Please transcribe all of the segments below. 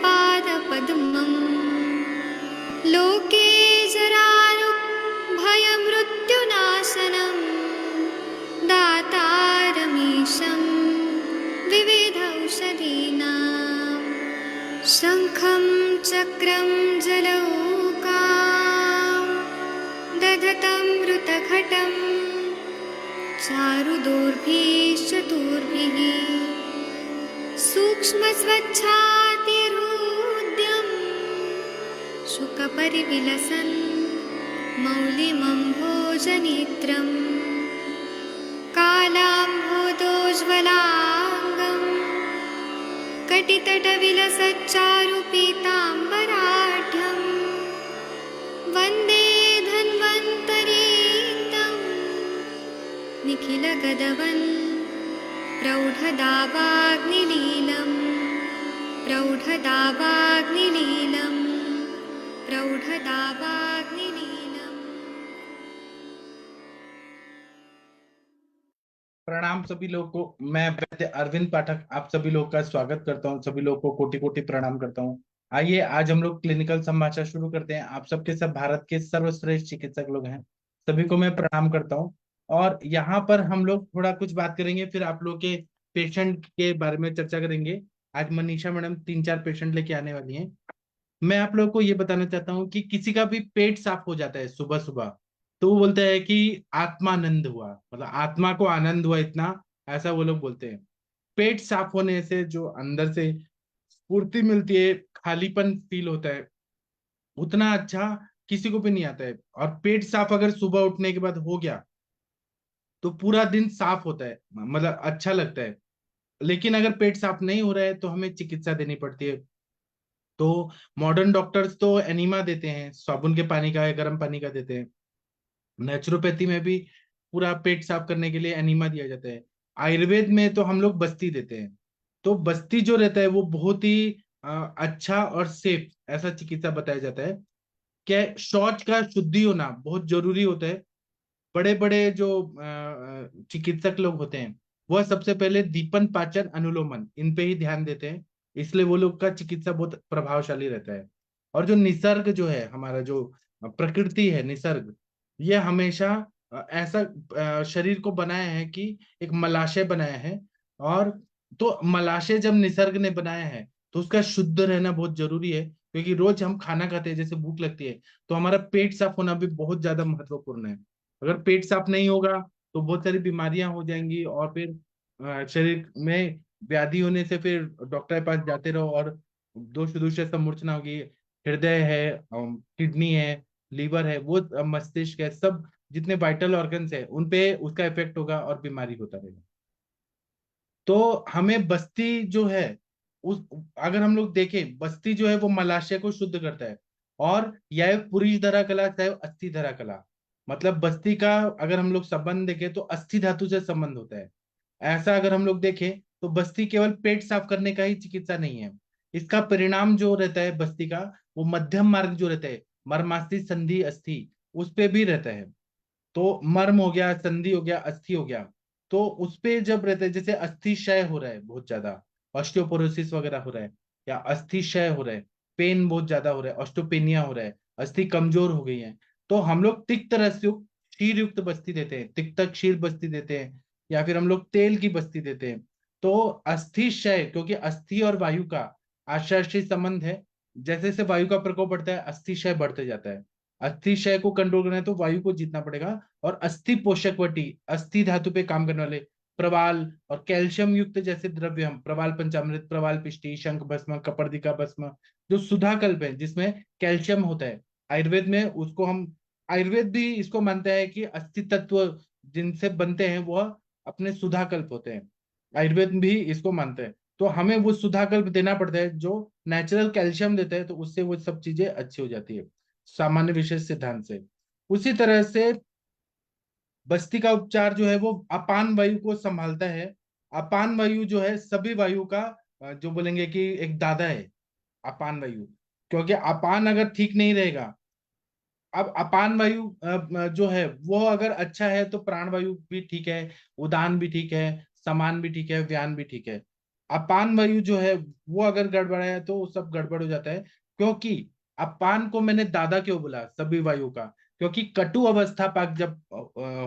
पादपद्मम् लोके जरारुभयमृत्युनाशनं दातारमीशं विविधौषधीनां शङ्खं चक्रं जलौकां दधतं मृतघटं चारुदोर्भिश्चतुर्भिः सूक्ष्मस्वच्छातिहृद्यं शुकपरिविलसन् मौलिमम्भोजनेत्रं कालाम्भोदोज्ज्वलाङ्गं कटितटविलसच्चारुपीताम्बराढ्यं वन्दे धन्वन्तरीतं निखिलगदवन् प्रौढदावाग्निलीलं प्रौढदावाग्निलीलं प्रौढदावाग्निलीलम्। प्रणाम सभी लोगों को। मैं वैद्य अरविंद पाठक आप सभी लोग का स्वागत करता हूं। सभी लोगों को कोटि कोटि प्रणाम करता हूं। आइए आज हम लोग क्लिनिकल संभाषण शुरू करते हैं। आप सबके सब भारत के सर्वश्रेष्ठ चिकित्सक लोग हैं, सभी को मैं प्रणाम करता हूं। और यहाँ पर हम लोग थोड़ा कुछ बात करेंगे, फिर आप लोग के पेशेंट के बारे में चर्चा करेंगे। आज मनीषा मैडम 3-4 पेशेंट लेके आने वाली हैं। मैं आप लोगों को ये बताना चाहता हूँ कि किसी का भी पेट साफ हो जाता है सुबह सुबह, तो वो बोलते हैं कि आत्मानंद हुआ, मतलब आत्मा को आनंद हुआ इतना, ऐसा वो लोग बोलते हैं। पेट साफ होने से जो अंदर से स्फूर्ति मिलती है, खालीपन फील होता है, उतना अच्छा किसी को भी नहीं आता है। और पेट साफ अगर सुबह उठने के बाद हो गया तो पूरा दिन साफ होता है, मतलब अच्छा लगता है। लेकिन अगर पेट साफ नहीं हो रहा है तो हमें चिकित्सा देनी पड़ती है। तो मॉडर्न डॉक्टर्स तो एनीमा देते हैं, साबुन के पानी का या गर्म पानी का देते हैं। नेचुरोपैथी में भी पूरा पेट साफ करने के लिए एनीमा दिया जाता है। आयुर्वेद में तो हम लोग बस्ती देते हैं। तो बस्ती जो रहता है वो बहुत ही अच्छा और सेफ ऐसा चिकित्सा बताया जाता है। क्या शौच का शुद्धि होना बहुत जरूरी होता है। बड़े बड़े जो चिकित्सक लोग होते हैं वह सबसे पहले दीपन पाचन अनुलोमन इन पे ही ध्यान देते हैं, इसलिए वो लोग का चिकित्सा बहुत प्रभावशाली रहता है। और जो निसर्ग जो है, हमारा जो प्रकृति है, निसर्ग, ये हमेशा ऐसा शरीर को बनाया है कि एक मलाशय बनाया है। और तो मलाशय जब निसर्ग ने बनाया है तो उसका शुद्ध रहना बहुत जरूरी है, क्योंकि रोज हम खाना खाते हैं, जैसे भूख लगती है, तो हमारा पेट साफ होना भी बहुत ज्यादा महत्वपूर्ण है। अगर पेट साफ नहीं होगा तो बहुत सारी बीमारियां हो जाएंगी, और फिर शरीर में व्याधि होने से फिर डॉक्टर के पास जाते रहो और दोष दोष सब मूर्छना होगी। हृदय है, किडनी है, लीवर है, वो मस्तिष्क है, सब जितने वाइटल ऑर्गन्स है उन पे उसका इफेक्ट होगा और बीमारी होता रहेगा। तो हमें बस्ती जो है, उस अगर हम लोग देखें, बस्ती जो है वो मलाशय को शुद्ध करता है। और यह पुरुष धरा कला चाहे अस्थि धरा कला, मतलब बस्ती का अगर हम लोग संबंध देखें तो अस्थि धातु से संबंध होता है। ऐसा अगर हम लोग देखें तो बस्ती केवल पेट साफ करने का ही चिकित्सा नहीं है। इसका परिणाम जो रहता है बस्ती का, वो मध्यम मार्ग जो रहता है, मर्मास्थि संधि अस्थि, उस पे भी रहता है। तो मर्म हो गया, संधि हो गया, अस्थि हो गया, तो उस पे जब रहते हैं, जैसे अस्थि क्षय हो रहा है बहुत ज्यादा, ऑस्टियोपोरोसिस वगैरह हो रहा है, या अस्थि क्षय हो रहा है, पेन बहुत ज्यादा हो रहा है, ऑस्टोपेनिया हो रहा है, अस्थि कमजोर हो गई है, तो हम लोग तिक्त रस युक्त क्षीर युक्त बस्ती देते हैं, तिक्त क्षीर बस्ती देते हैं, या फिर हम लोग तेल की बस्ती देते हैं। तो अस्थि क्षय, क्योंकि अस्थि और वायु का आश्रय संबंध है, जैसे जैसे वायु का प्रकोप बढ़ता है अस्थि क्षय बढ़ते जाता है। अस्थि क्षय को कंट्रोल करना है तो वायु को जीतना पड़ेगा। और अस्थि पोषक वटी, अस्थि धातु पे काम करने वाले प्रवाल और कैल्शियम युक्त जैसे द्रव्य, हम प्रवाल पंचामृत, प्रवाल पिष्टी, शंख भस्म, कपर्दिका भस्म, जो सुधाकल्प है जिसमें कैल्शियम होता है, आयुर्वेद में उसको हम, आयुर्वेद भी इसको मानता है कि अस्थि तत्व जिनसे बनते हैं वह अपने सुधाकल्प होते हैं। आयुर्वेद भी इसको मानते हैं। तो हमें वो सुधाकल्प देना पड़ता है जो नेचुरल कैल्शियम देता है, तो उससे वो सब चीजें अच्छी हो जाती है सामान्य विशेष सिद्धांत से। उसी तरह से बस्ती का उपचार जो है वो अपान वायु को संभालता है। अपान वायु जो है सभी वायु का जो बोलेंगे कि एक दादा है अपान वायु, क्योंकि अपान अगर ठीक नहीं रहेगा, अब अपान वायु जो है वो अगर अच्छा है तो प्राण वायु भी ठीक है, उदान भी ठीक है, समान भी ठीक है, व्यान भी ठीक है। अपान वायु जो है वो अगर गड़बड़ है तो सब गड़बड़ हो जाता है। क्योंकि अपान को मैंने दादा क्यों बोला सभी वायु का, क्योंकि कटु अवस्था पाक जब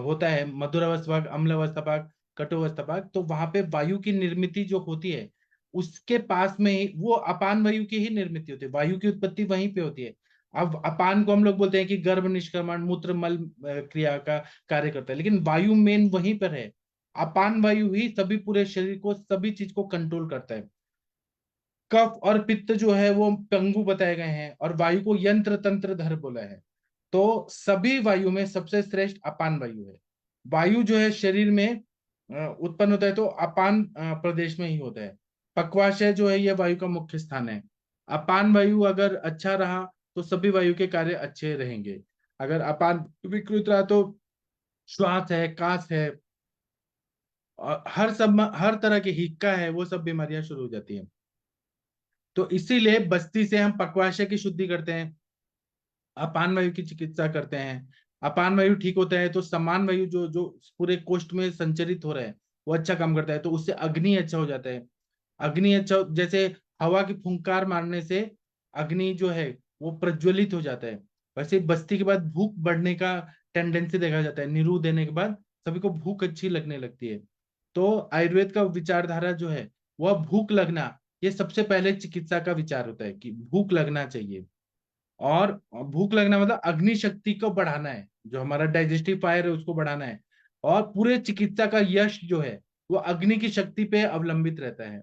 होता है, मधुर अवस्था पाक, अम्ल अवस्था पाक, कटु अवस्था पाक, तो वहां पे वायु की निर्मिति जो होती है उसके पास में ही वो अपान वायु की ही निर्मिति होती है, वायु की उत्पत्ति वहीं पे होती है। अब अपान को हम लोग बोलते हैं कि गर्भ निष्क्रमण मूत्र मल क्रिया का कार्य करता है, लेकिन वायु मेन वहीं पर है। अपान वायु ही सभी पूरे शरीर को सभी चीज को कंट्रोल करता है। कफ और पित्त जो है वो पंगु बताए गए हैं, और वायु को यंत्र तंत्र धर बोला है। तो सभी वायु में सबसे श्रेष्ठ अपान वायु है। वायु जो है शरीर में उत्पन्न होता है तो अपान प्रदेश में ही होता है। पक्वाशय जो है यह वायु का मुख्य स्थान है। अपान वायु अगर अच्छा रहा तो सभी वायु के कार्य अच्छे रहेंगे। अगर अपान विकृत रहा तो श्वास है, कास है, और हर तरह की हिक्का है, वो सब बीमारियां शुरू हो जाती हैं। तो इसीलिए बस्ती से हम पक्वाशय की शुद्धि करते हैं, अपान वायु की चिकित्सा करते हैं। अपान वायु ठीक होता है तो समान वायु जो जो पूरे कोष्ठ में संचरित हो रहा है वो अच्छा काम करता है, तो उससे अग्नि अच्छा हो जाता है। अग्नि अच्छा, जैसे हवा की फुंकार मारने से अग्नि जो है वो प्रज्वलित हो जाता है, वैसे बस्ती के बाद भूख बढ़ने का टेंडेंसी देखा जाता है। निरू देने के बाद सभी को भूख अच्छी लगने लगती है। तो आयुर्वेद का विचारधारा जो है वह भूख लगना, ये सबसे पहले चिकित्सा का विचार होता है कि भूख लगना चाहिए। और भूख लगना मतलब अग्नि शक्ति को बढ़ाना है, जो हमारा डाइजेस्टिव फायर है उसको बढ़ाना है। और पूरे चिकित्सा का यश जो है वो अग्नि की शक्ति पे अवलंबित रहता है।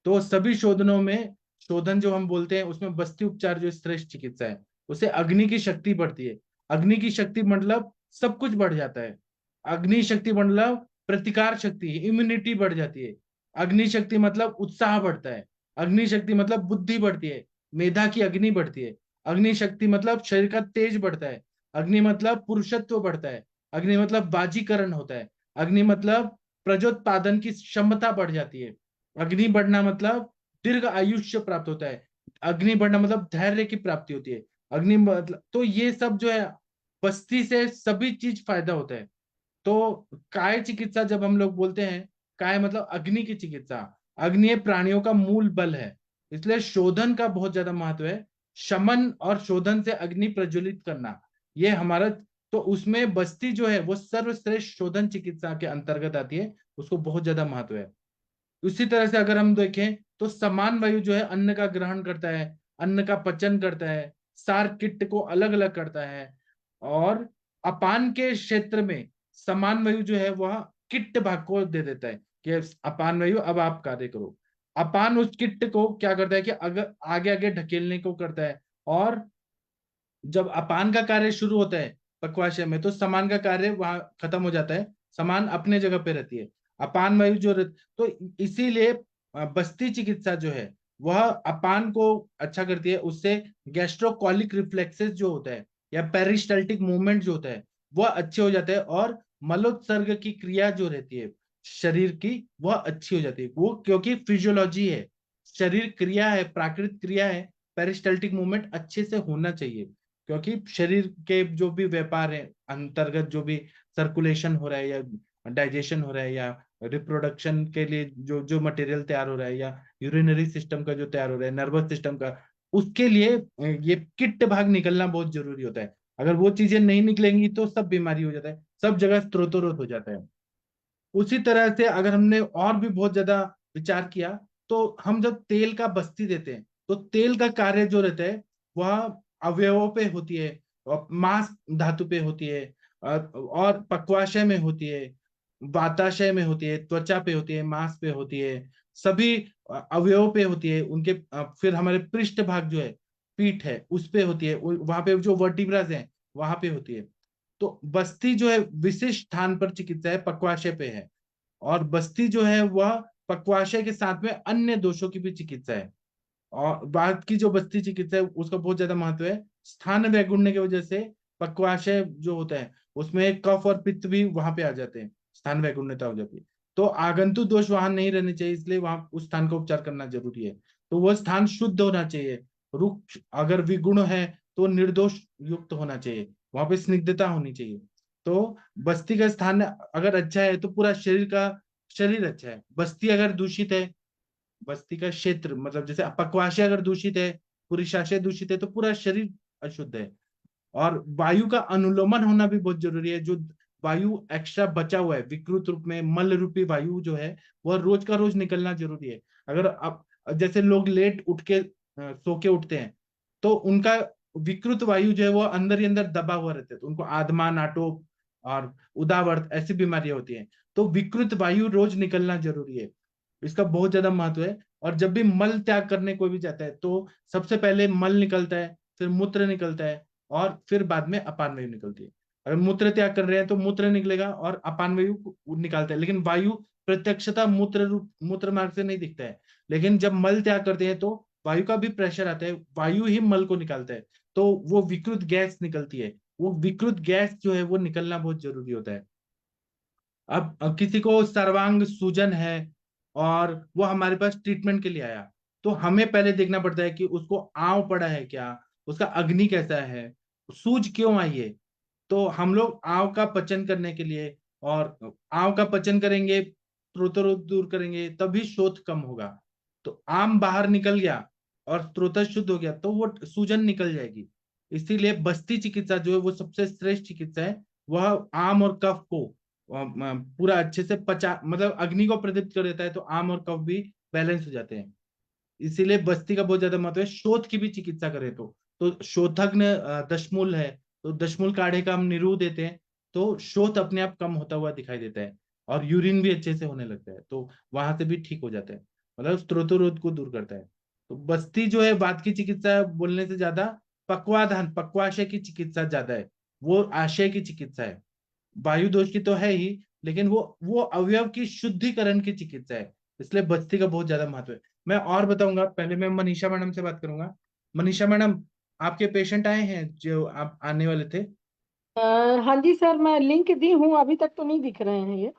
तो सभी शोधनों में, शोधन जो हम बोलते हैं उसमें बस्ती उपचार जो श्रेष्ठ चिकित्सा है, उसे अग्नि की शक्ति बढ़ती है। अग्नि की शक्ति मतलब सब कुछ बढ़ जाता है। अग्नि शक्ति मतलब प्रतिकार शक्ति, इम्यूनिटी बढ़ जाती है। अग्नि शक्ति मतलब उत्साह बढ़ता है। अग्नि शक्ति मतलब बुद्धि बढ़ती है, मेधा की अग्नि बढ़ती है। अग्नि शक्ति मतलब शरीर का तेज बढ़ता है। अग्नि मतलब पुरुषत्व बढ़ता है। अग्नि मतलब बाजीकरण होता है। अग्नि मतलब प्रजोत्पादन की क्षमता बढ़ जाती है। अग्नि बढ़ना मतलब दीर्घ आयुष्य प्राप्त होता है। अग्नि बढ़ना मतलब धैर्य की प्राप्ति होती है। अग्नि मतलब, तो ये सब जो है बस्ती से सभी चीज फायदा होता है। तो काय चिकित्सा जब हम लोग बोलते हैं, काय मतलब अग्नि की चिकित्सा। अग्नि प्राणियों का मूल बल है, इसलिए शोधन का बहुत ज्यादा महत्व है। शमन और शोधन से अग्नि प्रज्वलित करना, ये हमारा, तो उसमें बस्ती जो है वो सर्वश्रेष्ठ शोधन चिकित्सा के अंतर्गत आती है, उसको बहुत ज्यादा महत्व है। उसी तरह से अगर हम देखें तो समान वायु जो है अन्न का ग्रहण करता है, अन्न का पचन करता है, सार किट्ट को अलग अलग करता है। और अपान के क्षेत्र में समान वायु जो है वह किट्ट भाग को दे देता है कि अपान वायु अब आप कार्य करो। अपान उस किट्ट को क्या करता है कि अगर आगे आगे ढकेलने को करता है। और जब अपान का कार्य शुरू होता है पक्वाशय में तो समान का कार्य वहां खत्म हो जाता है, समान अपने जगह पे रहती है। अपान वायु तो इसीलिए बस्ती चिकित्सा जो है वह अपान को अच्छा करती है, उससे गैस्ट्रोकॉलिक रिफ्लेक्सेस जो होता है या पेरिस्टल्टिक मूवमेंट जो होता है वह अच्छे हो जाते हैं। और मलोत्सर्ग की क्रिया जो रहती है शरीर की वह अच्छी हो जाती है, वो क्योंकि फिजियोलॉजी है, शरीर क्रिया है, प्राकृतिक क्रिया है। पेरिस्टल्टिक मूवमेंट अच्छे से होना चाहिए, क्योंकि शरीर के जो भी व्यापार है अंतर्गत, जो भी सर्कुलेशन हो रहा है या डाइजेशन हो रहा है या रिप्रोडक्शन के लिए जो जो मटेरियल तैयार हो रहा है या यूरिनरी सिस्टम का जो तैयार हो रहा है, नर्वस सिस्टम का, उसके लिए ये किट्ट भाग निकलना बहुत जरूरी होता है। अगर वो चीजें नहीं निकलेंगी तो सब बीमारी हो जाता है, सब जगह स्त्रोतोरोध हो जाता है। उसी तरह से अगर हमने और भी बहुत ज्यादा विचार किया तो हम जब तेल का बस्ती देते हैं तो तेल का कार्य जो रहता है वह अवयवों पे होती है, और मांस धातु पे होती है, और पक्वाशय में होती है, वाताशय में होती है, त्वचा पे होती है, मांस पे होती है, सभी अवयवों पे होती है उनके। फिर हमारे पृष्ठ भाग जो है, पीठ है, उस पे होती है, वहां पे जो वर्टिब्रास है वहां पे होती है। तो बस्ती जो है विशिष्ट स्थान पर चिकित्सा है, पक्वाशय पे है। और बस्ती जो है वह पक्वाशय के साथ में अन्य दोषों की भी चिकित्सा है। और बाद की जो बस्ती चिकित्सा है उसका बहुत ज्यादा महत्व है। स्थान वैगुण्य की वजह से पक्वाशय जो होता है उसमें कफ और पित्त भी वहां पे आ जाते हैं, स्थान वैगुण्यता हो जाती है। तो आगंतुक दोष वहां नहीं रहने चाहिए, इसलिए वहां उस स्थान का उपचार करना जरूरी है। तो वह स्थान शुद्ध होना चाहिए, रुक्ष अगर विगुण है तो निर्दोष युक्त होना चाहिए, वहां पे स्निग्धता होनी चाहिए। तो बस्ती का स्थान अगर अच्छा है तो पूरा शरीर का शरीर अच्छा है। बस्ती अगर दूषित है बस्ती का क्षेत्र, मतलब जैसे पक्वाशय अगर दूषित है, पुरुषाशय दूषित है, तो पूरा शरीर अशुद्ध है। और वायु का अनुलोमन होना भी बहुत जरूरी है। जो वायु एक्स्ट्रा बचा हुआ है विकृत रूप में, मल रूपी वायु जो है, वह रोज का रोज निकलना जरूरी है। अगर आप, जैसे लोग लेट उठ के सो के उठते हैं, तो उनका विकृत वायु जो है वो अंदर ही अंदर दबा हुआ रहता है, तो उनको आदमा, नाटो और उदावर्त ऐसी बीमारियां होती हैं। तो विकृत वायु रोज निकलना जरूरी है, इसका बहुत ज्यादा महत्व है। और जब भी मल त्याग करने कोई भी जाता है, तो सबसे पहले मल निकलता है, फिर मूत्र निकलता है, और फिर बाद में अपान वायु निकलती है। अगर मूत्र त्याग कर रहे हैं तो मूत्र निकलेगा और अपान वायु निकालता है, लेकिन वायु प्रत्यक्षता मूत्र मार्ग से नहीं दिखता है। लेकिन जब मल त्याग करते हैं तो वायु का भी प्रेशर आता है, वायु ही मल को निकालता है, तो वो विकृत गैस निकलती है। वो विकृत गैस जो है वो निकलना बहुत जरूरी होता है। अब किसी को सर्वांग सूजन है और वो हमारे पास ट्रीटमेंट के लिए आया, तो हमें पहले देखना पड़ता है कि उसको आंव पड़ा है क्या, उसका अग्नि कैसा है, सूज क्यों आई है। तो हम लोग आंव का पचन करने के लिए, और आंव का पचन करेंगे, स्त्रोत्र दूर करेंगे, तभी शोथ कम होगा। तो आम बाहर निकल गया और स्त्रोत शुद्ध हो गया, तो वो सूजन निकल जाएगी। इसीलिए बस्ती चिकित्सा जो है वो सबसे श्रेष्ठ चिकित्सा है। वह आम और कफ को पूरा अच्छे से पचा, मतलब अग्नि को प्रदीप्त कर देता है, तो आम और कफ भी बैलेंस हो जाते हैं। इसीलिए बस्ती का बहुत ज्यादा महत्व है। शोथ की भी चिकित्सा करें तो शोथग्न दशमूल है, तो दशमूल काढ़े का हम निरूह देते हैं, तो शोथ अपने आप कम होता हुआ दिखाई देता है, और यूरिन भी अच्छे से होने लगता है, तो वहां से भी ठीक हो जाता है, मतलब स्त्रोतरोध को दूर करता है। तो बस्ती जो है वात की चिकित्सा बोलने से ज्यादा पक्वाधान, पक्वाशय की चिकित्सा ज्यादा है, वो आशय की चिकित्सा है। वायु दोष की तो है ही, लेकिन वो अवयव की शुद्धिकरण की चिकित्सा है, इसलिए बस्ती का बहुत ज्यादा महत्व है। मैं और बताऊंगा, पहले मैं मनीषा मैडम से बात करूंगा। मनीषा मैडम, आपके पेशेंट आए हैं जो आप आने वाले थे? अ, हाँ जी सर, मैं लिंक दी हूँ, अभी तक तो नहीं दिख रहे हैं ये।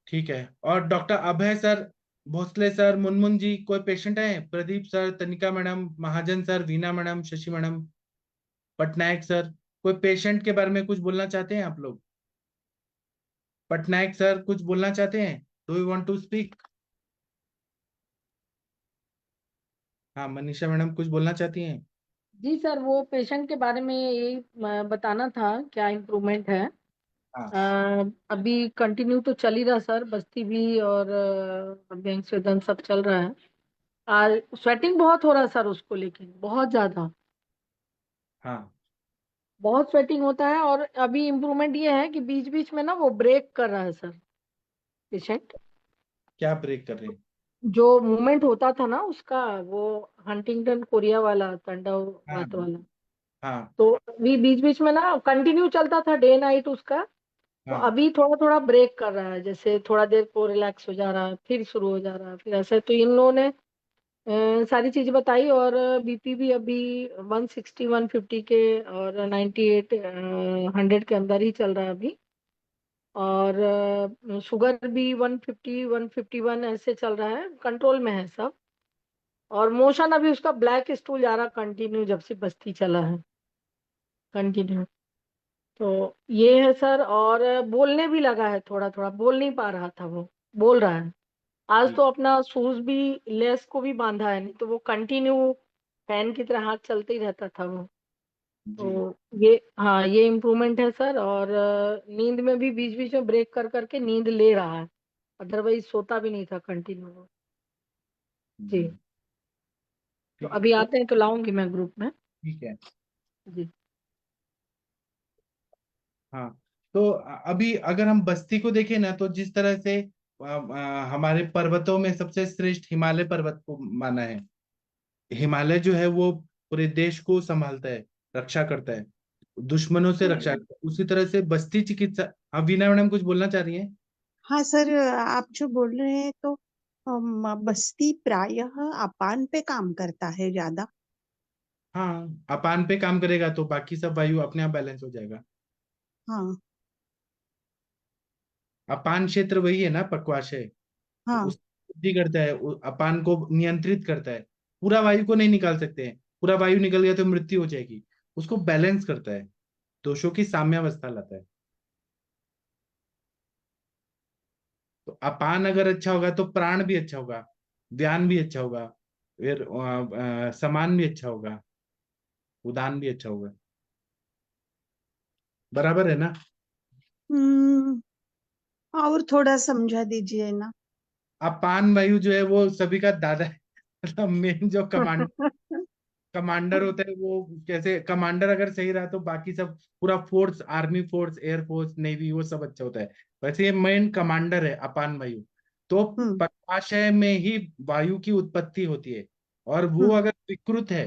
ठीक है। और doctor Abhay sir, Bhosle sir, Munmun ji, कोई पेशेंट आए हैं? Pradeep sir, Tanika madam, Mahajan sir, Veena madam, Shashi madam, Patnaik sir, कोई पेशेंट के बारे में कुछ बोलना चाहते हैं आप लोग? पटनायक सर कुछ बोलना चाहते हैं? Do you want to speak? हाँ, मनीषा मैडम कुछ बोलना चाहती हैं? जी सर, वो पेशेंट के बारे में यही बताना था, क्या इम्प्रूवमेंट है। हाँ। अभी कंटिन्यू तो चल ही रहा सर, बस्ती भी और अभ्यंग स्वेदन सब चल रहा है। स्वेटिंग बहुत हो रहा है सर उसको, लेकिन बहुत ज्यादा, हाँ। बहुत स्वेटिंग होता है। और अभी इम्प्रूवमेंट ये है कि बीच बीच में ना वो ब्रेक कर रहा है सर, पेशेंट। क्या ब्रेक कर रहे हैं? जो मूवमेंट होता था ना उसका, वो हंटिंगटन कोरिया वाला, हाँ। तंडववात वाला, हाँ। तो अभी बीच बीच में ना कंटिन्यू चलता था डे नाइट उसका। तो हाँ। अभी थोड़ा थोड़ा ब्रेक कर रहा है, जैसे थोड़ा देर को रिलैक्स हो जा रहा है, फिर शुरू हो जा रहा है, फिर ऐसे। तो इन लोगों ने सारी चीजें बताई, और बीपी भी अभी 160 150 के और 98 100 के अंदर ही चल रहा है अभी। और शुगर भी 150 151 ऐसे चल रहा है, कंट्रोल में है सब। और मोशन अभी उसका ब्लैक स्टूल जा रहा कंटिन्यू, जब से बस्ती चला है, कंटिन्यू। तो ये है सर। और बोलने भी लगा है, थोड़ा थोड़ा बोल नहीं पा रहा था वो, बोल रहा है। आज जी। तो अपना शूज भी, लेस को भी बांधा है, नहीं तो वो कंटिन्यू फैन की तरह हाथ चलते ही रहता था वो। जी। तो ये, हाँ, ये इम्प्रूवमेंट है सर। और नींद में भी बीच बीच में ब्रेक कर करके नींद ले रहा है, अदरवाइज सोता भी नहीं था कंटिन्यू। जी। जी। तो ठीक है। अभी तो आते हैं तो लाऊंगी मैं ग्रुप में। ठीक है। जी। हाँ। तो अभी अगर हम बस्ती को देखें ना, तो जिस तरह से हमारे पर्वतों में सबसे श्रेष्ठ हिमालय पर्वत को माना है। हिमालय जो है वो पूरे देश को संभालता है, रक्षा करता है, दुश्मनों से रक्षा करता है। उसी तरह से बस्ती चिकित्सा, हाँ वीना मैडम कुछ बोलना चाह रही हैं? हाँ सर, आप जो बोल रहे हैं तो बस्ती प्रायः अपान पे काम करता है ज्यादा। हाँ, अपान पे काम करेगा तो बाकी सब वायु अपने आप बैलेंस हो जाएगा। हाँ। अपान क्षेत्र वही है ना, पक्वाशय, तो हाँ। उस शुद्धि करता है, अपान को नियंत्रित करता है। पूरा वायु को नहीं निकाल सकते हैं, पूरा वायु निकल गया तो मृत्यु हो जाएगी। उसको बैलेंस करता है, दोषों की साम्यावस्था लाता है। तो अपान अगर अच्छा होगा तो प्राण भी अच्छा होगा। व्यान भी अच्छा होगा, फिर समान भी अच्छा होगा, उदान भी अच्छा होगा। बराबर है ना? हम्म, और थोड़ा समझा दीजिए ना। अपान वायु जो है वो सभी का दादा है। मतलब मेन जो कमांडर होता है वो, कैसे कमांडर अगर सही रहा तो बाकी सब पूरा force, army force, air force, navy, वो सब अच्छा होता है। वैसे ये मेन कमांडर है अपान वायु। तो हम्म पद्माशय में ही वायु की उत्पत्ति होती है, और वो हम्म अगर विकृत है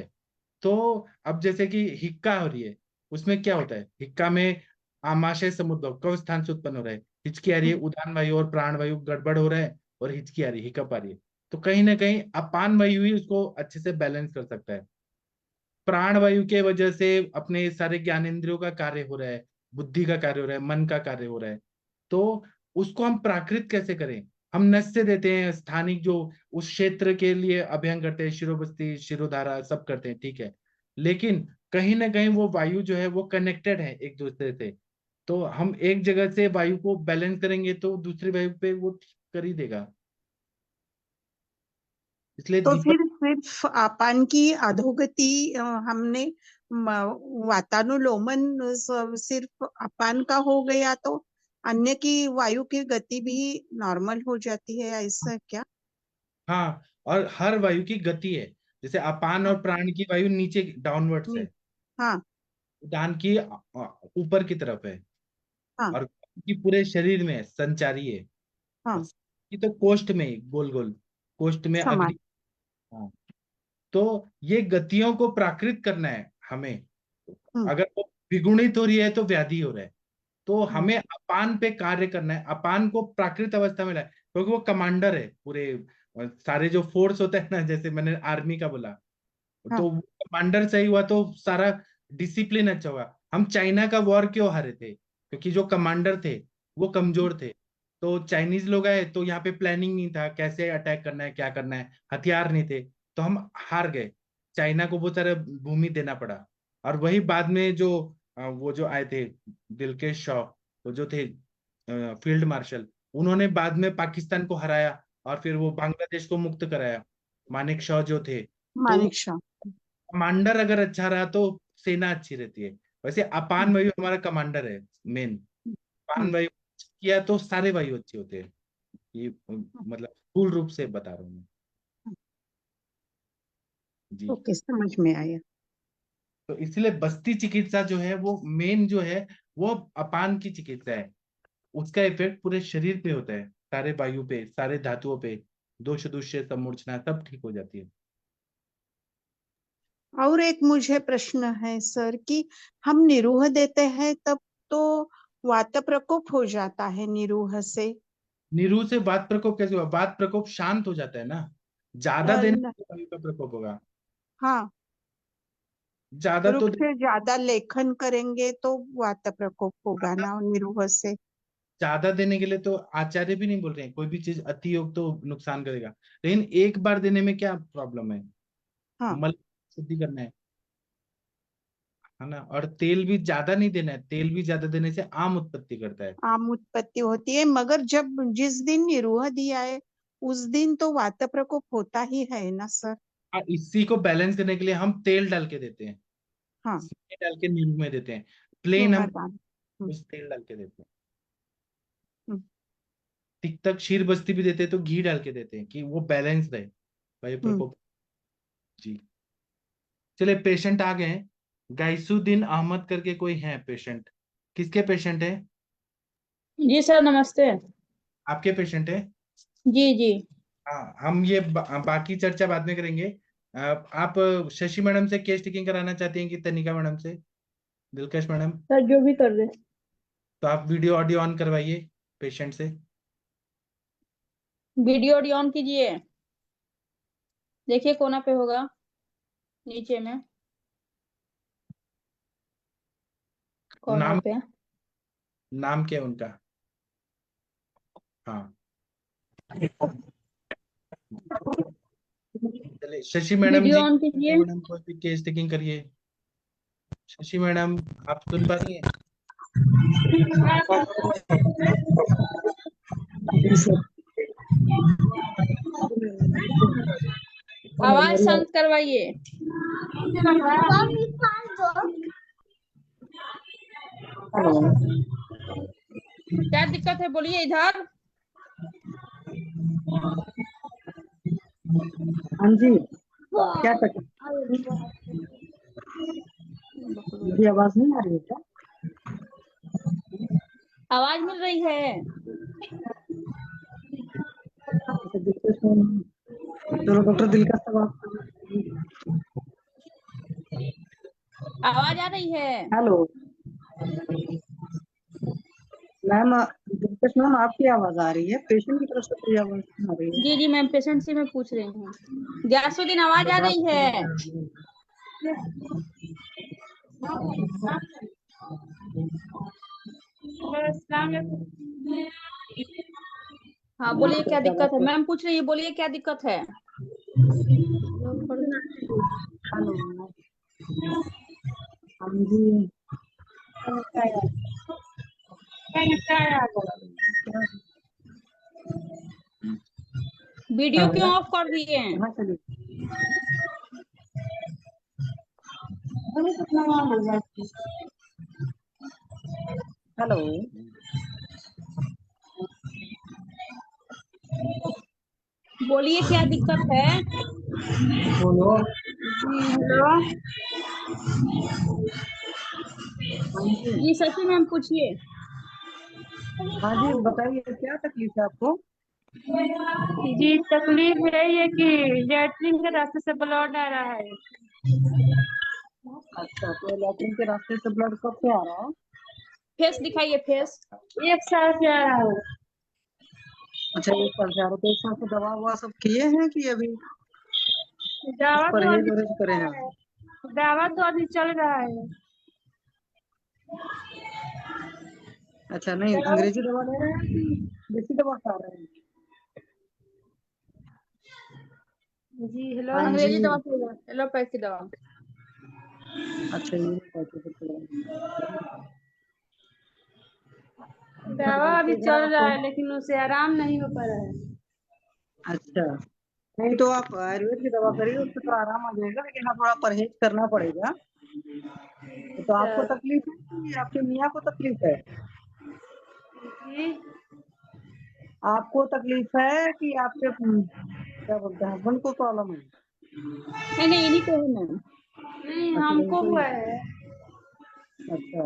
तो, अब जैसे कि हिक्का हो रही है, उसमें क्या होता है, हिक्का में आमाशय समुद्र कव स्थान से उत्पन्न हो रहा है, हिचकी आ रही है, हम्म, उदान वायु और प्राण वायु गड़बड़ हो रहा है, और हिचकी आ रही है, हिकअप आ रही है। तो कहीं ना कहीं अपान वायु ही उसको अच्छे से बैलेंस कर सकता है। प्राण वायु के वजह से अपने सारे ज्ञानेंद्रियों का कार्य हो रहा है, बुद्धि का कार्य हो रहा है, मन का कार्य हो रहा है। तो उसको हम प्राकृत कैसे करें? हम नस्य देते हैं, स्थानिक जो उस क्षेत्र के लिए अभ्यंग करते हैं, शिरोबस्ती, शिरोधारा सब करते हैं, ठीक है। लेकिन कहीं ना कहीं वो वायु जो है वो कनेक्टेड है एक दूसरे से। तो हम एक जगह से वायु को बैलेंस करेंगे तो दूसरी वायु पे वो कर ही देगा। इसलिए तो दीपक। फिर सिर्फ आपान की अधोगति हमने वातानुलोमन सिर्फ अपान का हो गया तो अन्य की वायु की गति भी नॉर्मल हो जाती है, ऐसा क्या? हाँ, और हर वायु की गति है। जैसे अपान हाँ और प्राण की वायु नीचे डाउनवर्ड्स है, हाँ उदान की ऊपर की तरफ है, हाँ और की पूरे शरीर में संचारी है। और हाँ की तो कोष्ठ में गोल गोल, कोष्ठ में समान। अग्नि। हाँ। तो ये गतियों को प्राकृत करना है हमें। हम्म अगर वो द्विगुणित हो रही है तो व्याधि हो रहा है। तो हम्म हमें अपान पे कार्य करना है, अपान को प्राकृत अवस्था में लाए, क्योंकि वो कमांडर है पूरे सारे जो फोर्स होता है ना, जैसे मैंने आर्मी का बोला, हाँ तो कमांडर सही हुआ तो सारा डिसिप्लिन अच्छा होगा। हम चाइना का वॉर क्यों हारे थे? क्योंकि जो कमांडर थे वो कमजोर थे। तो चाइनीज लोग आए तो यहाँ पे प्लानिंग नहीं था, कैसे अटैक करना है, क्या करना है, हथियार नहीं थे, तो हम हार गए। चाइना को बहुत सारा भूमि देना पड़ा। और वही बाद में जो वो जो आए थे, दिलकेश शॉ, वो जो थे फील्ड मार्शल, उन्होंने बाद में पाकिस्तान को हराया, और फिर वो बांग्लादेश को मुक्त कराया, मानेक शॉ जो थे। तो मानेक शॉ। कमांडर अगर अच्छा रहा तो सेना अच्छी रहती है। वैसे अपान हम्म वायु हमारा कमांडर है मेन। अपान हम्म वायु किया तो सारे वायु अच्छे होते हैं। ये मतलब स्थूल रूप से बता रहा हूँ मैं। जी। ओके, समझ में आया। तो इसलिए बस्ती चिकित्सा जो है वो मेन जो है, वो अपान की चिकित्सा है। उसका इफेक्ट पूरे शरीर पे होता है, सारे वायु पे, सारे धातुओं पे, दोष दूष्य समूर्छना सब ठीक हो जाती है। और एक मुझे प्रश्न है सर कि हम निरूह देते हैं तब तो वात प्रकोप हो जाता है निरूह से। निरू से वात प्रकोप कैसे हुआ? वात प्रकोप शांत हो जाता है ना, ज्यादा देने न- से वायु का प्रकोप होगा। हाँ, ज्यादा तो रुक से ज्यादा लेखन करेंगे तो वात प्रकोप होगा ना निरूह से। ज्यादा देने के लिए तो आचार्य भी नहीं बोल रहे हैं, कोई भी चीज अति योग तो नुकसान करेगा। लेकिन एक बार देने में क्या प्रॉब्लम है? हाँ, मल शुद्धि करना है ना। और तेल भी ज्यादा नहीं देना है, तेल भी ज्यादा देने से आम उत्पत्ति करता है। आम उत्पत्ति होती है, मगर जब जिस दिन निरूह दिया है उस दिन तो वात प्रकोप होता ही है ना सर। इसी को बैलेंस करने के लिए हम तेल डाल के देते हैं, हाँ, स्नेह डाल के नींबू में देते हैं, प्लेन हम सुहादान। हम्म, उस तेल डाल के देते हैं। हम्म, तिक्तक क्षीर बस्ती भी देते हैं तो घी डाल के देते हैं कि वो बैलेंस रहे वायु हम्म। प्रकोप। जी। चलिए पेशेंट आ गए हैं। गाइसुद्दीन अहमद करके कोई है पेशेंट? किसके पेशेंट है? जी सर, नमस्ते। आपके पेशेंट है? जी जी। हाँ, हम ये बाकी चर्चा बाद में करेंगे। आप शशि मैडम से केस टेकिंग कराना चाहती हैं कि तनिका मैडम से, दिलकश मैडम? सर जो भी कर दे। तो आप वीडियो ऑडियो ऑन करवाइए पेशेंट से। वीडियो ऑडियो ऑन कीजिए। देखिए कोना पे होगा, नीचे में कॉर्नर नाम, पे। नाम क्या है उनका? हाँ, चलिए शशि मैडम वीडियो जी, ऑन तनिका कीजिए। मैडम को भी केस टेकिंग करिए। शशि मैडम, आप सुन पा रही हैं? आवाज शांत करवाइए। क्या दिक्कत है बोलिए इधर। हाँ जी, क्या तकलीफ? मेरी आवाज नहीं आ रही है क्या? आवाज मिल रही है। चलो डॉक्टर दिलका साहब आप। आवाज आ रही है। हेलो मैम, दिलकश मैम आपकी आवाज आ रही है, पेशेंट की तरफ से कोई आवाज नहीं आ रही है। जी जी मैम, पेशेंट से मैं पूछ रही हूँ। गैसुद्दीन आवाज आ रही है। हाँ बोलिए क्या दिक्कत है। मैम पूछ रही है, बोलिए क्या दिक्कत है। हेलो हाँ जी, वीडियो क्यों ऑफ कर दिए हैं। कहाँ चली? हेलो बोलिए क्या दिक्कत है। बोलो। हेलो हाँ जी, जी शशि मैम पूछिए। हाँ जी बताइए क्या तकलीफ है आपको? जी तकलीफ है ये कि लैट्रिन के रास्ते से ब्लड आ रहा है। अच्छा, तो लैट्रिन के रास्ते से ब्लड कब से आ रहा है? फेस दिखाइए फेस। 1 साल से आ रहा है। अच्छा, 1 साल से आ रहा है। तो 1 साल से दवा ववा सब किए हैं कि अभी कुछ दवा तो परहेज अभी वरहेज चल करे रहा हैं? है। दवा तो अभी चल रहा है। अच्छा, नहीं अंग्रेजी दवा ले रहे हैं कि देसी दवा खा रहे हैं? जी हेलो। हाँ जी, अंग्रेजी दवा चाहिए, एलोपैथी दवा। अच्छा ये पैसे तो चल रहा है। अच्छा दवा बताइए अभी इधर चल रहा आप। है लेकिन उससे आराम नहीं हो पा रहा है। अच्छा, नहीं तो आप आयुर्वेद की दवा करिए, उससे तो आराम आ जाएगा, लेकिन हाँ थोड़ा परहेज करना पड़ेगा। तो आपको अच्छा तकलीफ है कि आपके मियाँ को तकलीफ है? जी आपको तकलीफ है कि आपके क्या बोलते हैं हस्बैंड को प्रॉब्लम है? नहीं नहीं इन्हीं को है मैम। नहीं अच्छा हमको इनको ही हुआ है। है। अच्छा,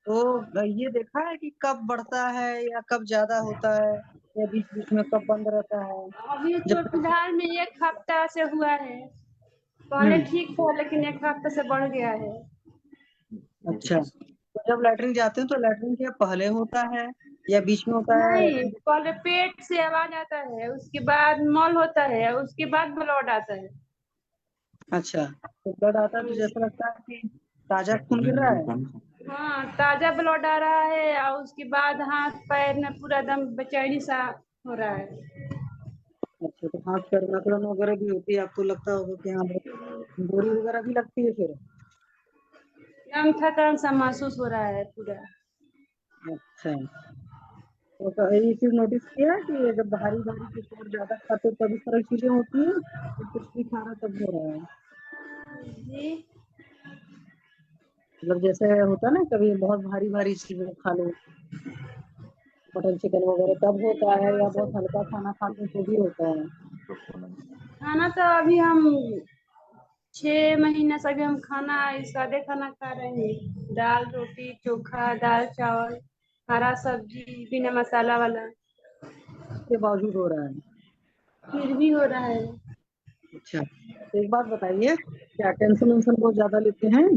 तो ये देखा है कि कब बढ़ता है या कब ज्यादा होता है या बीच बीच में कब बंद रहता है? अभी तो जब फिलहाल में 1 हफ्ता से हुआ है। पहले हम्म, ठीक था लेकिन 1 हफ्ता से बढ़ गया है। अच्छा, तो जब लैट्रिन जाते हैं तो लैट्रिन के पहले होता है या बीच में होता है? नहीं पहले पेट से आवाज आता है, उसके बाद मल होता है, उसके बाद ब्लड आता है। अच्छा, तो ब्लड आता है तो जैसा लगता है कि ताजा खून गिर रहा है। हाँ ताजा ब्लड आ रहा है और उसके बाद हाथ पैर में पूरा दम बेचैनी सा हो रहा है। अच्छा, तो हाथ पैर में जलन वगैरह भी होती है, आपको लगता होगा कि हाँ बहुत गोली वगैरह भी लगती है फिर? दम थकान सा महसूस हो रहा है पूरा। अच्छा, तो ये चीज नोटिस किया है कि जब भारी भारी कुछ और ज्यादा खाते हो तब इस तरह की चीजें होती हैं, तो कुछ भी खा रहा तब हो रहा है? जी मतलब जैसे होता है ना कभी बहुत भारी भारी चीजें खा लो, मटन चिकन वगैरह तब होता है, या बहुत हल्का खाना खाते तो भी होता है? खाना तो अभी हम 6 महीने से अभी हम खाना सादे खाना खा रहे हैं। दाल रोटी चोखा दाल चावल हरा सब्जी बिना मसाला वाला, इसके बावजूद हो रहा है? फिर भी हो रहा है। अच्छा, तो एक बात बताइए, क्या टेंशन वेंशन बहुत ज्यादा लेते हैं?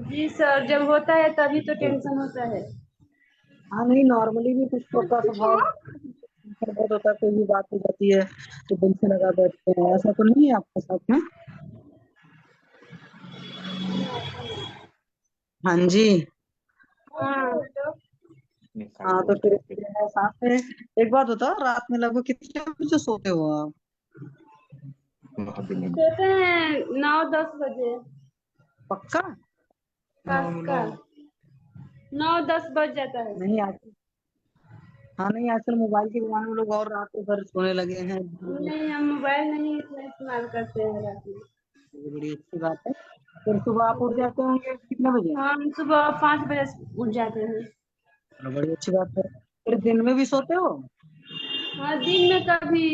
जी सर जब होता है तभी तो टेंशन होता है। हाँ नहीं, नॉर्मली भी कुछ तो का स्वभाव बहुत होता है, कोई भी बात हो जाती है तो दिल से लगा बैठते हैं, ऐसा तो नहीं है आपके साथ में? हाँ जी, हाँ हाँ तो फिर इसलिए साथ में एक बात बताओ, रात में लगभग कितने बजे सोते हो आप? सोते हैं 9-10 बजे। पक्का? पक्का 9-10 बज जाता है। नहीं आज हाँ नहीं, आजकल मोबाइल के जमाने में लोग और रात को भर सोने लगे हैं। नहीं, हम मोबाइल नहीं इतना इस्तेमाल करते हैं रात में। ये बड़ी अच्छी बात है। फिर सुबह आप उठ जाते होंगे कितने बजे? हम सुबह 5 बजे से उठ जाते हैं। बड़ी अच्छी बात है। फिर दिन में भी सोते हो? हाँ, दिन में कभी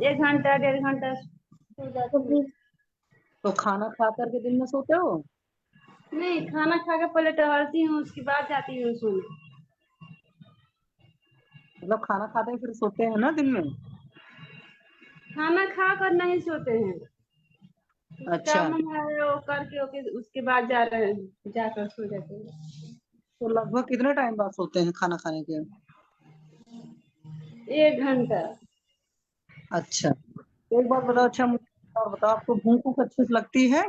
1 घंटा 1.5 घंटा सो जाते हैं। तो खाना खा करके दिन में सोते हो? नहीं, खाना खा के पहले टहलती हूँ, उसके बाद जाती हूँ सोने। मतलब खाना खाते ही फिर सोते हैं ना दिन में? खाना खा कर नहीं सोते हैं, कुछ अच्छा, काम हमारे वो करके उसके बाद जाकर सो जाते हैं। तो लगभग कितने टाइम बाद सोते हैं खाना खाने के? 1 घंटा। अच्छा, एक बात बताओ। अच्छा मुझे और बताओ, आपको भूख भूख अच्छे से लगती है?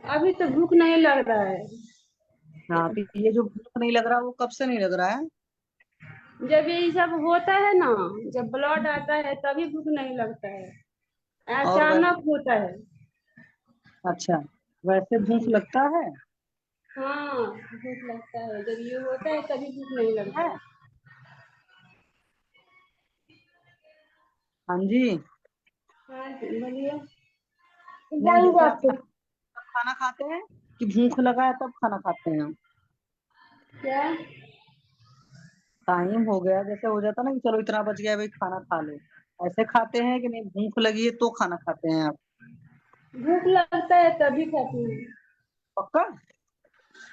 अभी तो भूख नहीं लग रहा है। हाँ, तो ये जो भूख नहीं लग रहा वो कब से नहीं लग रहा है? जब ये सब होता है ना, जब ब्लड आता है तभी भूख नहीं लगता है, और अचानक होता है। अच्छा, वैसे भूख लगता है? हाँ, भूख लगता है, जब ये होता है तभी भूख नहीं लगता है? है। हाँ जी। हाँ जी, बोलिए। नहीं, जैसे आप तब खाना खाते हैं कि भूख लगा है तब खाना खाते हैं? क्या? टाइम हो गया जैसे हो जाता ना कि चलो इतना बच गया भाई खाना खा लो, ऐसे खाते हैं कि नहीं भूख लगी है तो खाना खाते हैं आप? भूख लगता है तभी खाती हूँ। पक्का?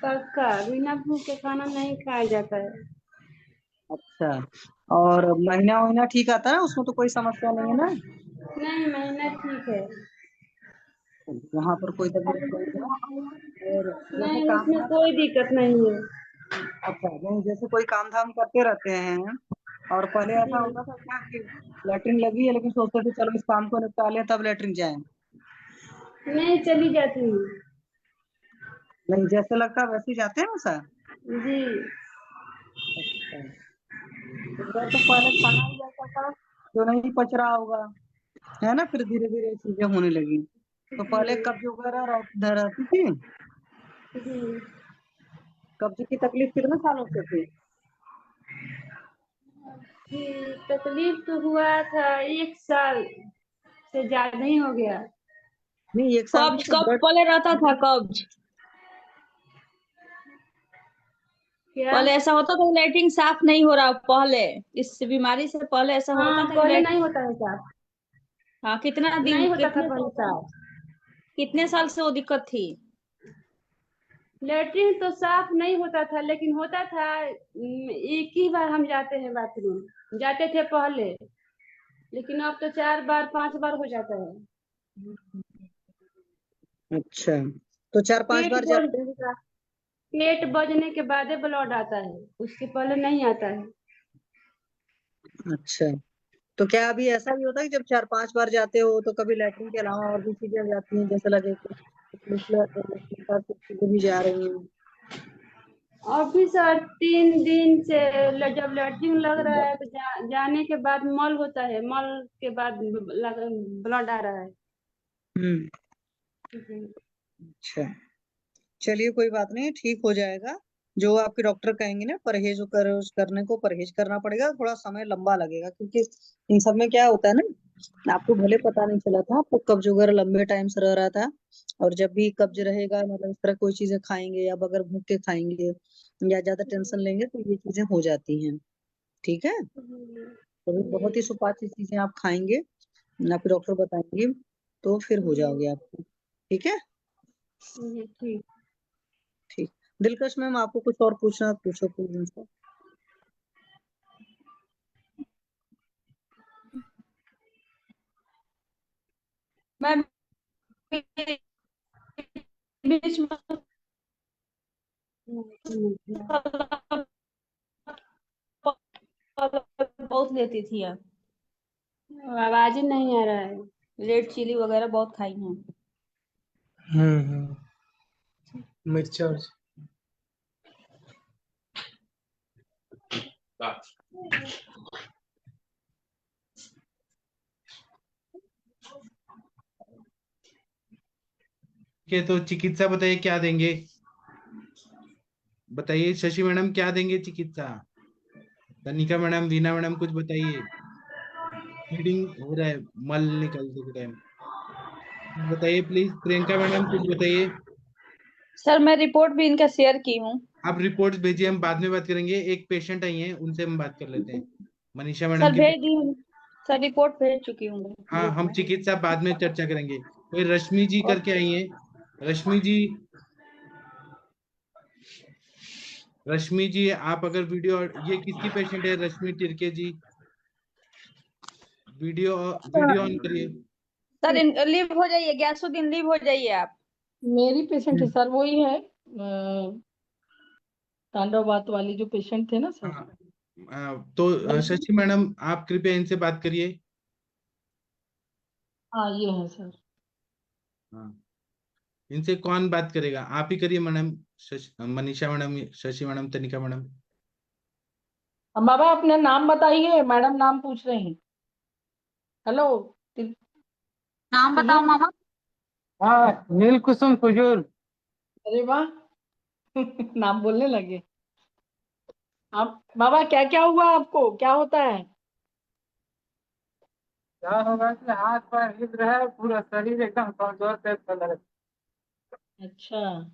पक्का, बिना भूख के खाना नहीं खाया जाता है। अच्छा, और महीना महीना ठीक आता है ना, उसमें तो कोई समस्या नहीं है ना? नहीं, महीना ठीक है। वहां पर कोई तकलीफ नहीं है? और जैसे नहीं, काम उसमें धाम कोई दिक्कत नहीं है। अच्छा नहीं, जैसे कोई काम धाम करते रहते हैं और पहले ऐसा जी। होता था क्या कि लेटरिन लगी है लेकिन सोचते थे चलो इस काम को निपटा लें तब लेटरिन जाए? नहीं, चली जाती हूँ। नहीं, जैसे लगता है वैसे ही जाते हैं वैसा? जी। अच्छा, इधर तो पहले खाना ही ऐसा था जो नहीं पच रहा होगा, है ना? फिर धीरे धीरे चीजें होने लगी। तो पहले जी। कब्ज वगैरह रहती थी? जी। कब्ज की तकलीफ कितने सालों से थी? जी, तकलीफ तो हुआ था 1 साल से ज्यादा ही हो गया। नहीं, एक साल में कब्ज तो कब ब्लड। पहले रहता था कब्ज? क्या? पहले ऐसा होता था कि लैट्रिन साफ नहीं हो रहा पहले, इस बीमारी से पहले ऐसा होता हाँ, था कि पहले नहीं लैट्रिन। होता है साफ। हाँ, कितना दिन नहीं होता था कितने पहले साल साफ। कितने साल से वो दिक्कत थी? लेटरिन तो साफ नहीं होता था, लेकिन होता था। एक ही बार हम जाते हैं बाथरूम, जाते थे पहले, लेकिन अब तो 4 बार 5 बार हो जाता है। अच्छा, तो 4-5 पेट बार बज जाते हैं क्या? पेट बजने के बाद ब्लड आता है, उसके पहले नहीं आता है। अच्छा, तो क्या अभी ऐसा भी होता है कि जब 4-5 बार जाते हो तो कभी लेटरिन के अलावा और भी चीजें जाती हैं, जैसे लगे कि कुछ चीजें भी जा रही हैं? और भी सर 3 दिन से जब लेटरिन लग रहा है तो जाने के बाद मल होता है, मल के बाद ब्लड आ रहा है। हम्म। जी। अच्छा, चलिए कोई बात नहीं, ठीक हो जाएगा। जो आपके डॉक्टर कहेंगे ना परहेज करने को परहेज करना पड़ेगा, थोड़ा समय लंबा लगेगा क्योंकि इन सब में क्या होता है ना, आपको भले पता नहीं चला था आपको कब्ज वगैरह लंबे टाइम से रह रहा था, और जब भी कब्ज रहेगा मतलब इस तरह कोई चीजें खाएंगे या बगैर भूख के खाएंगे या ज्यादा टेंशन लेंगे तो ये चीजें हो जाती हैं। ठीक है, तो भी बहुत ही जी। सुपाच्य चीजें आप खाएंगे, आपके डॉक्टर बताएंगे, तो फिर हो जी। जाओगे आप। ठीक है। जी, ठीक। ठीक। दिलकश मैम, आपको कुछ और पूछना है, पूछो प्लीज मुझसे। मैं बीच में बहुत लेती थी यार, आवाज ही नहीं आ रहा है। रेड चिली वगैरह बहुत खाई हैं। मिर्चा के तो चिकित्सा बताइए क्या देंगे? बताइए शशि मैडम क्या देंगे चिकित्सा? तनिका मैडम, वीना मैडम, कुछ बताइए। फीडिंग हो रहा है मल निकलते के टाइम, बताइए प्लीज। प्रियंका मैडम कुछ बताइए। सर मैं रिपोर्ट भी इनका शेयर की हूँ। आप रिपोर्ट्स भेजिए, हम बाद में बात करेंगे। एक पेशेंट आई हैं, उनसे हम बात कर लेते हैं। मनीषा मैडम सर की। भेज दी हूँ। सर रिपोर्ट भेज चुकी हूँ मैं हाँ, ग्रुप हम में। चिकित्सा बाद में चर्चा करेंगे। कोई रश्मि जी और करके आई हैं। रश्मि जी, रश्मि जी आप अगर वीडियो, ये किसकी पेशेंट है? रश्मि तिरके जी, वीडियो वीडियो ऑन करिए। सर लीव हो जाइए, गैसुद्दीन लीव हो जाइए आप। मेरी पेशेंट है सर, वही है तांडव बात वाली जो पेशेंट थे ना सर। हाँ, तो शशि मैडम आप कृपया इनसे बात करिए। हाँ ये है सर। हाँ, इनसे कौन बात करेगा? आप ही करिए madam. Manisha madam, Shashi madam, तनिका मैडम। अब बाबा अपना नाम बताइए, मैडम नाम पूछ रही हैं। हेलो। नाम बताओ फुजूल। मामा। हाँ, नील कुसुम फुजूल। अरे वाह। नाम बोलने लगे। आप बाबा क्या क्या हुआ आपको, क्या होता है? क्या होगा कि हाथ पैर हिल रहा है, पूरा शरीर एकदम कमजोर टाइप का लग अच्छा, रहा है।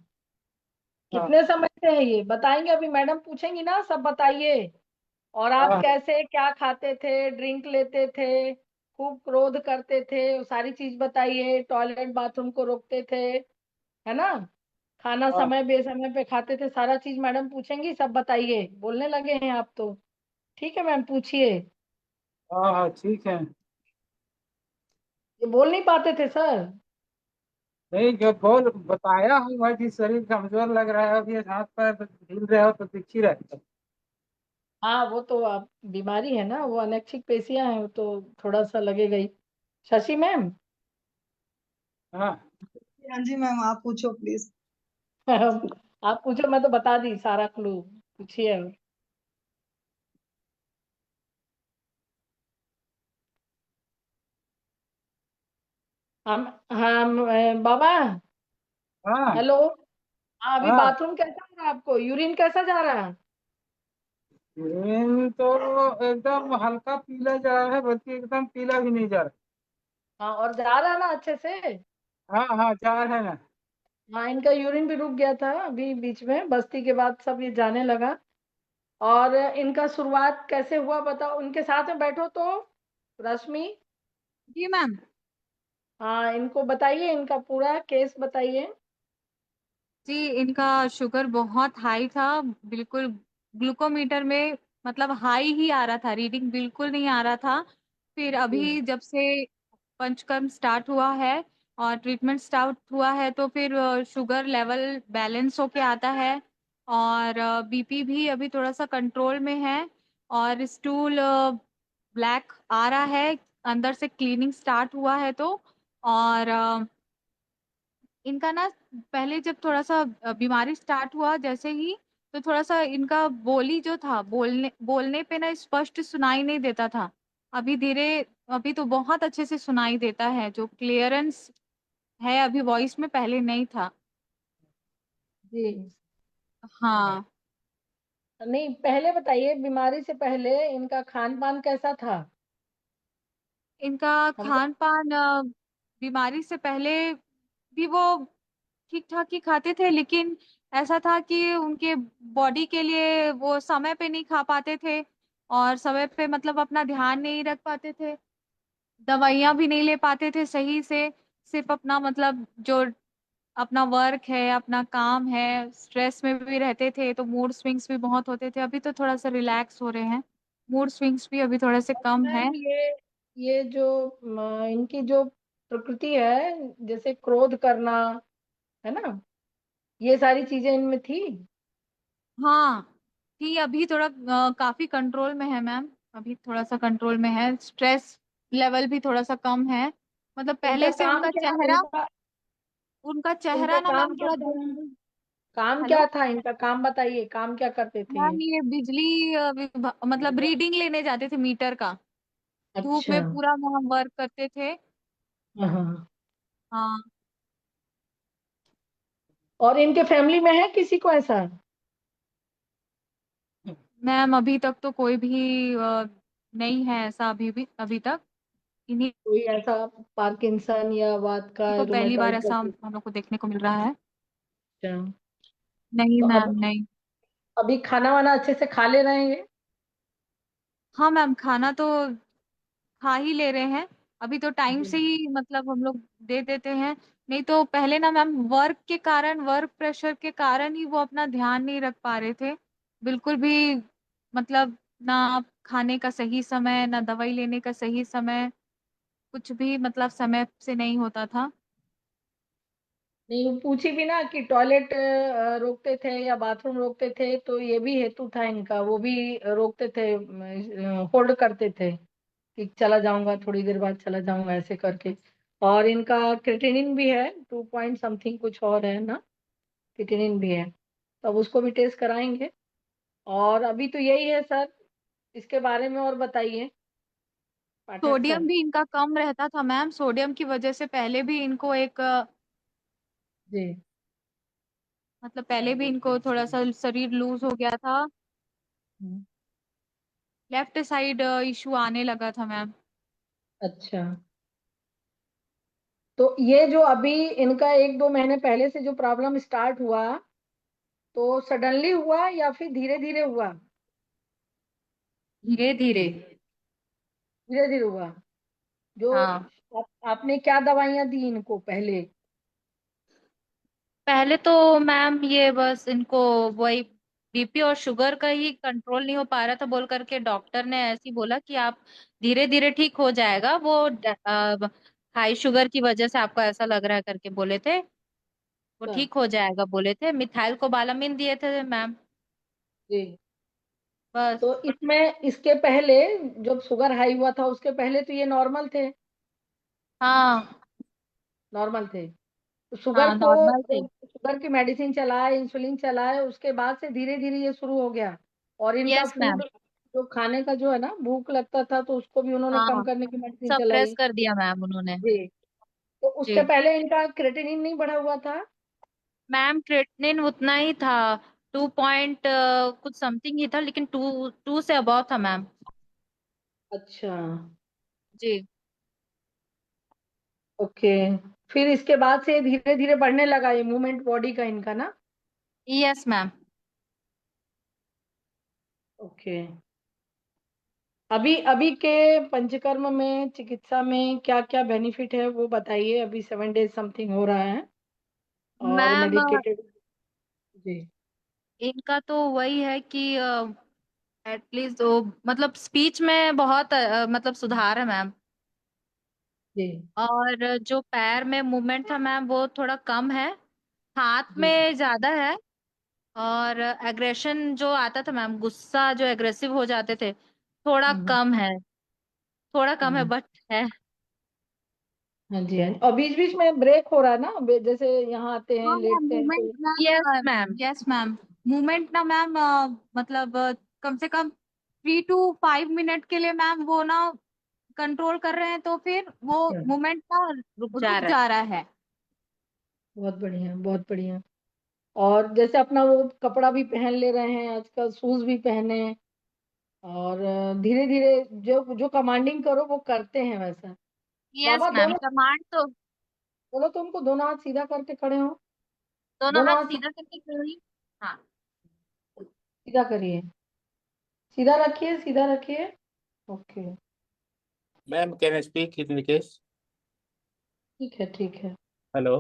कितने समय से है ये बताएंगे? अभी मैडम पूछेंगी ना, सब बताइए। और आप हाँ, कैसे क्या खाते थे, ड्रिंक लेते थे, खूब क्रोध करते थे, वो सारी चीज बताइए। टॉयलेट बाथरूम को रोकते थे, है ना? खाना हाँ, समय बेसमय पे खाते थे, सारा चीज मैडम पूछेंगी, सब बताइए। बोलने लगे हैं आप तो। ठीक है मैम, पूछिए। हाँ, हाँ, ठीक है। ये बोल नहीं पाते थे सर। नहीं, जो बोल बताया हूँ भाई कि शरीर कमजोर लग रहा है, अभी हाथ पैर हिल रहे हो तो दिख ही रहा है। हाँ वो तो आप बीमारी है ना, वो अनैच्छिक पेशियां हैं, वो तो थोड़ा सा लगेगा ही। शशि मैम। हाँ, हाँ जी मैम, आप पूछो प्लीज। आप पूछो, मैं तो बता दी सारा क्लू। पूछिए। हम बाबा। हाँ, हेलो। हाँ, अभी हाँ। बाथरूम कैसा हो रहा है आपको, यूरिन कैसा जा रहा है? यूरिन तो एकदम हल्का पीला जा रहा है, बल्कि एकदम पीला भी नहीं जा रहा। हाँ, और जा रहा है ना अच्छे से? हाँ, हाँ, जा रहा है ना। हाँ, इनका यूरिन भी रुक गया था अभी बीच में, बस्ती के बाद सब ये जाने लगा। और इनका शुरुआत कैसे हुआ बताओ, उनके साथ में बैठो तो। रश्मि। जी मैम। हाँ, इनको बताइए, इनका पूरा केस बताइए। जी, इनका शुगर बहुत हाई था। बिल्कुल ग्लूकोमीटर में मतलब हाई ही आ रहा था, रीडिंग बिल्कुल नहीं आ रहा था। फिर जी। अभी जब से पंचकर्म स्टार्ट हुआ है और ट्रीटमेंट स्टार्ट हुआ है तो फिर शुगर लेवल बैलेंस होके आता है। और बीपी भी अभी थोड़ा सा कंट्रोल में है। और स्टूल ब्लैक आ रहा है, अंदर से क्लीनिंग स्टार्ट हुआ है तो। और इनका ना पहले जब थोड़ा सा बीमारी स्टार्ट हुआ जैसे ही, तो थोड़ा सा इनका बोली जो था, बोलने बोलने पे ना स्पष्ट सुनाई नहीं देता था। अभी धीरे, अभी तो बहुत अच्छे से सुनाई देता है, जो क्लियरेंस है अभी वॉइस में पहले नहीं था। जी। हाँ। नहीं, पहले बताइए, बीमारी से पहले इनका खान पान कैसा था? इनका हमको। खान पान बीमारी से पहले भी वो ठीक ठाक ही खाते थे, लेकिन ऐसा था कि उनके बॉडी के लिए वो समय पे नहीं खा पाते थे। और समय पे मतलब अपना ध्यान नहीं रख पाते थे, दवाइयाँ भी नहीं ले पाते थे सही से। सिर्फ अपना मतलब जो अपना वर्क है, अपना काम है, स्ट्रेस में भी रहते थे तो मूड स्विंग्स भी बहुत होते थे। अभी तो थोड़ा सा रिलैक्स हो रहे हैं, मूड स्विंग्स भी अभी थोड़े से कम है। मैम ये जो इनकी जो प्रकृति है, जैसे क्रोध करना, है ना, ये सारी चीजें इनमें थी। हाँ, थी। अभी थोड़ा काफी कंट्रोल में है मैम, अभी थोड़ा सा कंट्रोल में है। स्ट्रेस लेवल भी थोड़ा सा कम है। मतलब इनका पहले से काम उनका क्या, चेहरा, उनका इनका चेहरा ना काम मैम क्या थोड़ा था? काम हेलो क्या था इनका, काम बताइए, काम क्या करते थे मैम, ये? ये बिजली मतलब रीडिंग लेने जाते थे मीटर का। धूप अच्छा। में पूरा वहाँ वर्क करते थे। हाँ। हाँ। और इनके फैमिली में है किसी को ऐसा? मैम अभी तक तो कोई भी नहीं है ऐसा अभी तक। इन्हीं कोई ऐसा पार्किंसन या वात का को पहली बार रूमेटॉइड का ऐसा कुछ? हम लोग को देखने को मिल रहा है। अच्छा, नहीं तो मैम, नहीं। अभी खाना वाना अच्छे से खा ले रहे हैं? हाँ मैम, खाना तो खा ही ले रहे हैं। अभी तो टाइम से जी। ही मतलब हम लोग दे देते हैं। नहीं तो पहले ना मैम, वर्क प्रेशर के कारण ही वो अपना ध्यान नहीं रख पा रहे थे बिल्कुल भी। मतलब ना खाने का सही समय, ना दवाई लेने का सही समय, कुछ भी मतलब समय से नहीं होता था। नहीं, वो पूछी भी ना कि टॉयलेट रोकते थे या बाथरूम रोकते थे, तो ये भी हेतु था इनका, वो भी रोकते थे, होल्ड करते थे कि चला जाऊंगा, थोड़ी देर बाद चला जाऊंगा, ऐसे करके। और इनका क्रिएटिनिन भी है, 2 पॉइंट समथिंग कुछ और है ना, क्रिएटिनिन भी है। तो अब उसको भी टेस्ट कराएंगे। और अभी तो यही है सर, इसके बारे में और बताइए पाठक सोडियम सर। भी इनका कम रहता था मैम। सोडियम की वजह से पहले भी इनको एक जी। मतलब पहले भी इनको थोड़ा सा शरीर लूज हो गया था। हम्म, लेफ्ट साइड इशू आने लगा था मैम। अच्छा, तो ये जो अभी इनका 1-2 महीने पहले से जो प्रॉब्लम स्टार्ट हुआ, तो सडनली हुआ या फिर धीरे धीरे हुआ? धीरे धीरे। धीरे धीरे हुआ। जो हाँ, आपने क्या दवाइयां दी इनको पहले? पहले तो मैम ये बस इनको वही बीपी और शुगर का ही कंट्रोल नहीं हो पा रहा था बोल करके डॉक्टर ने ऐसे ही बोला कि आप धीरे धीरे ठीक हो जाएगा वो, हाई शुगर की वजह से आपको ऐसा लग रहा है करके बोले थे। वो अच्छा, ठीक हो जाएगा बोले थे। मिथाइल को बालामिन दिए थे मैम। जी। बस। तो इसमें इसके पहले जब शुगर हाई हुआ था, उसके पहले तो ये नॉर्मल थे? हाँ। नॉर्मल थे। तो शुगर हाँ, को नॉर्मल थे। शुगर की मेडिसिन चलाए, इंसुलिन चलाए, उसके बाद से धीरे धीरे ये शुरू हो गया। और इनका यस मैम। फूड जो खाने का जो है ना, भूख लगता था, तो उसको भी उन्होंने कम हाँ, करने की मेडिसिन सप्रेस चलाई। कर दिया मैम उन्होंने। जी। तो उसके जी पहले इनका क्रेटिनिन नहीं बढ़ा हुआ था? मैम, क्रेटिनिन उतना ही था। 2 पॉइंट कुछ समथिंग ही था, लेकिन 2 से अबव था मैम। अच्छा, जी। ओके। फिर इसके बाद से धीरे धीरे बढ़ने लगा ये मूवमेंट बॉडी का इनका ना? Yes ma'am. ओके। अभी अभी के पंचकर्म में, चिकित्सा में क्या क्या बेनिफिट है वो बताइए। अभी 7 डेज समथिंग हो रहा है और मैम मेडिकेटेड। जी। इनका तो वही है कि एटलीस्ट वो मतलब स्पीच में बहुत मतलब सुधार है मैम। जी। और जो पैर में मूवमेंट था मैम वो थोड़ा कम है। हाथ जी। में ज्यादा है। और एग्रेशन जो आता था मैम, गुस्सा जो एग्रेसिव हो जाते थे, थोड़ा हम्म। कम है। थोड़ा कम है हम्म। बट है। हाँ जी, हाँ जी। और बीच बीच में ब्रेक हो रहा है ना, जैसे यहाँ आते हैं, हाँ मैम, लेटते हैं मूवमेंट तो? मैम। Yes ma'am. मूवमेंट ना मैम, मतलब कम से कम 3 to 5 मिनट के लिए मैम वो ना कंट्रोल कर रहे हैं, तो फिर वो अच्छा, मूवमेंट ना रुक जा रहा है। बहुत बढ़िया, बहुत बढ़िया। और जैसे अपना वो कपड़ा भी पहन ले रहे हैं आजकल, शूज भी पहने, और धीरे धीरे जो जो कमांडिंग करो वो करते हैं वैसा। यस बाबा मैम, दोनों, कमांड तो बोलो तो उनको दोनों हाथ सीधा करके खड़े हो। दोनों दोनों हाथ हाथ सीधा करके खड़ी। हाँ। सीधा करिए, सीधा रखिए, सीधा रखिए। Okay, Ma'am, can I speak in the case? ठीक है, ठीक है। Hello.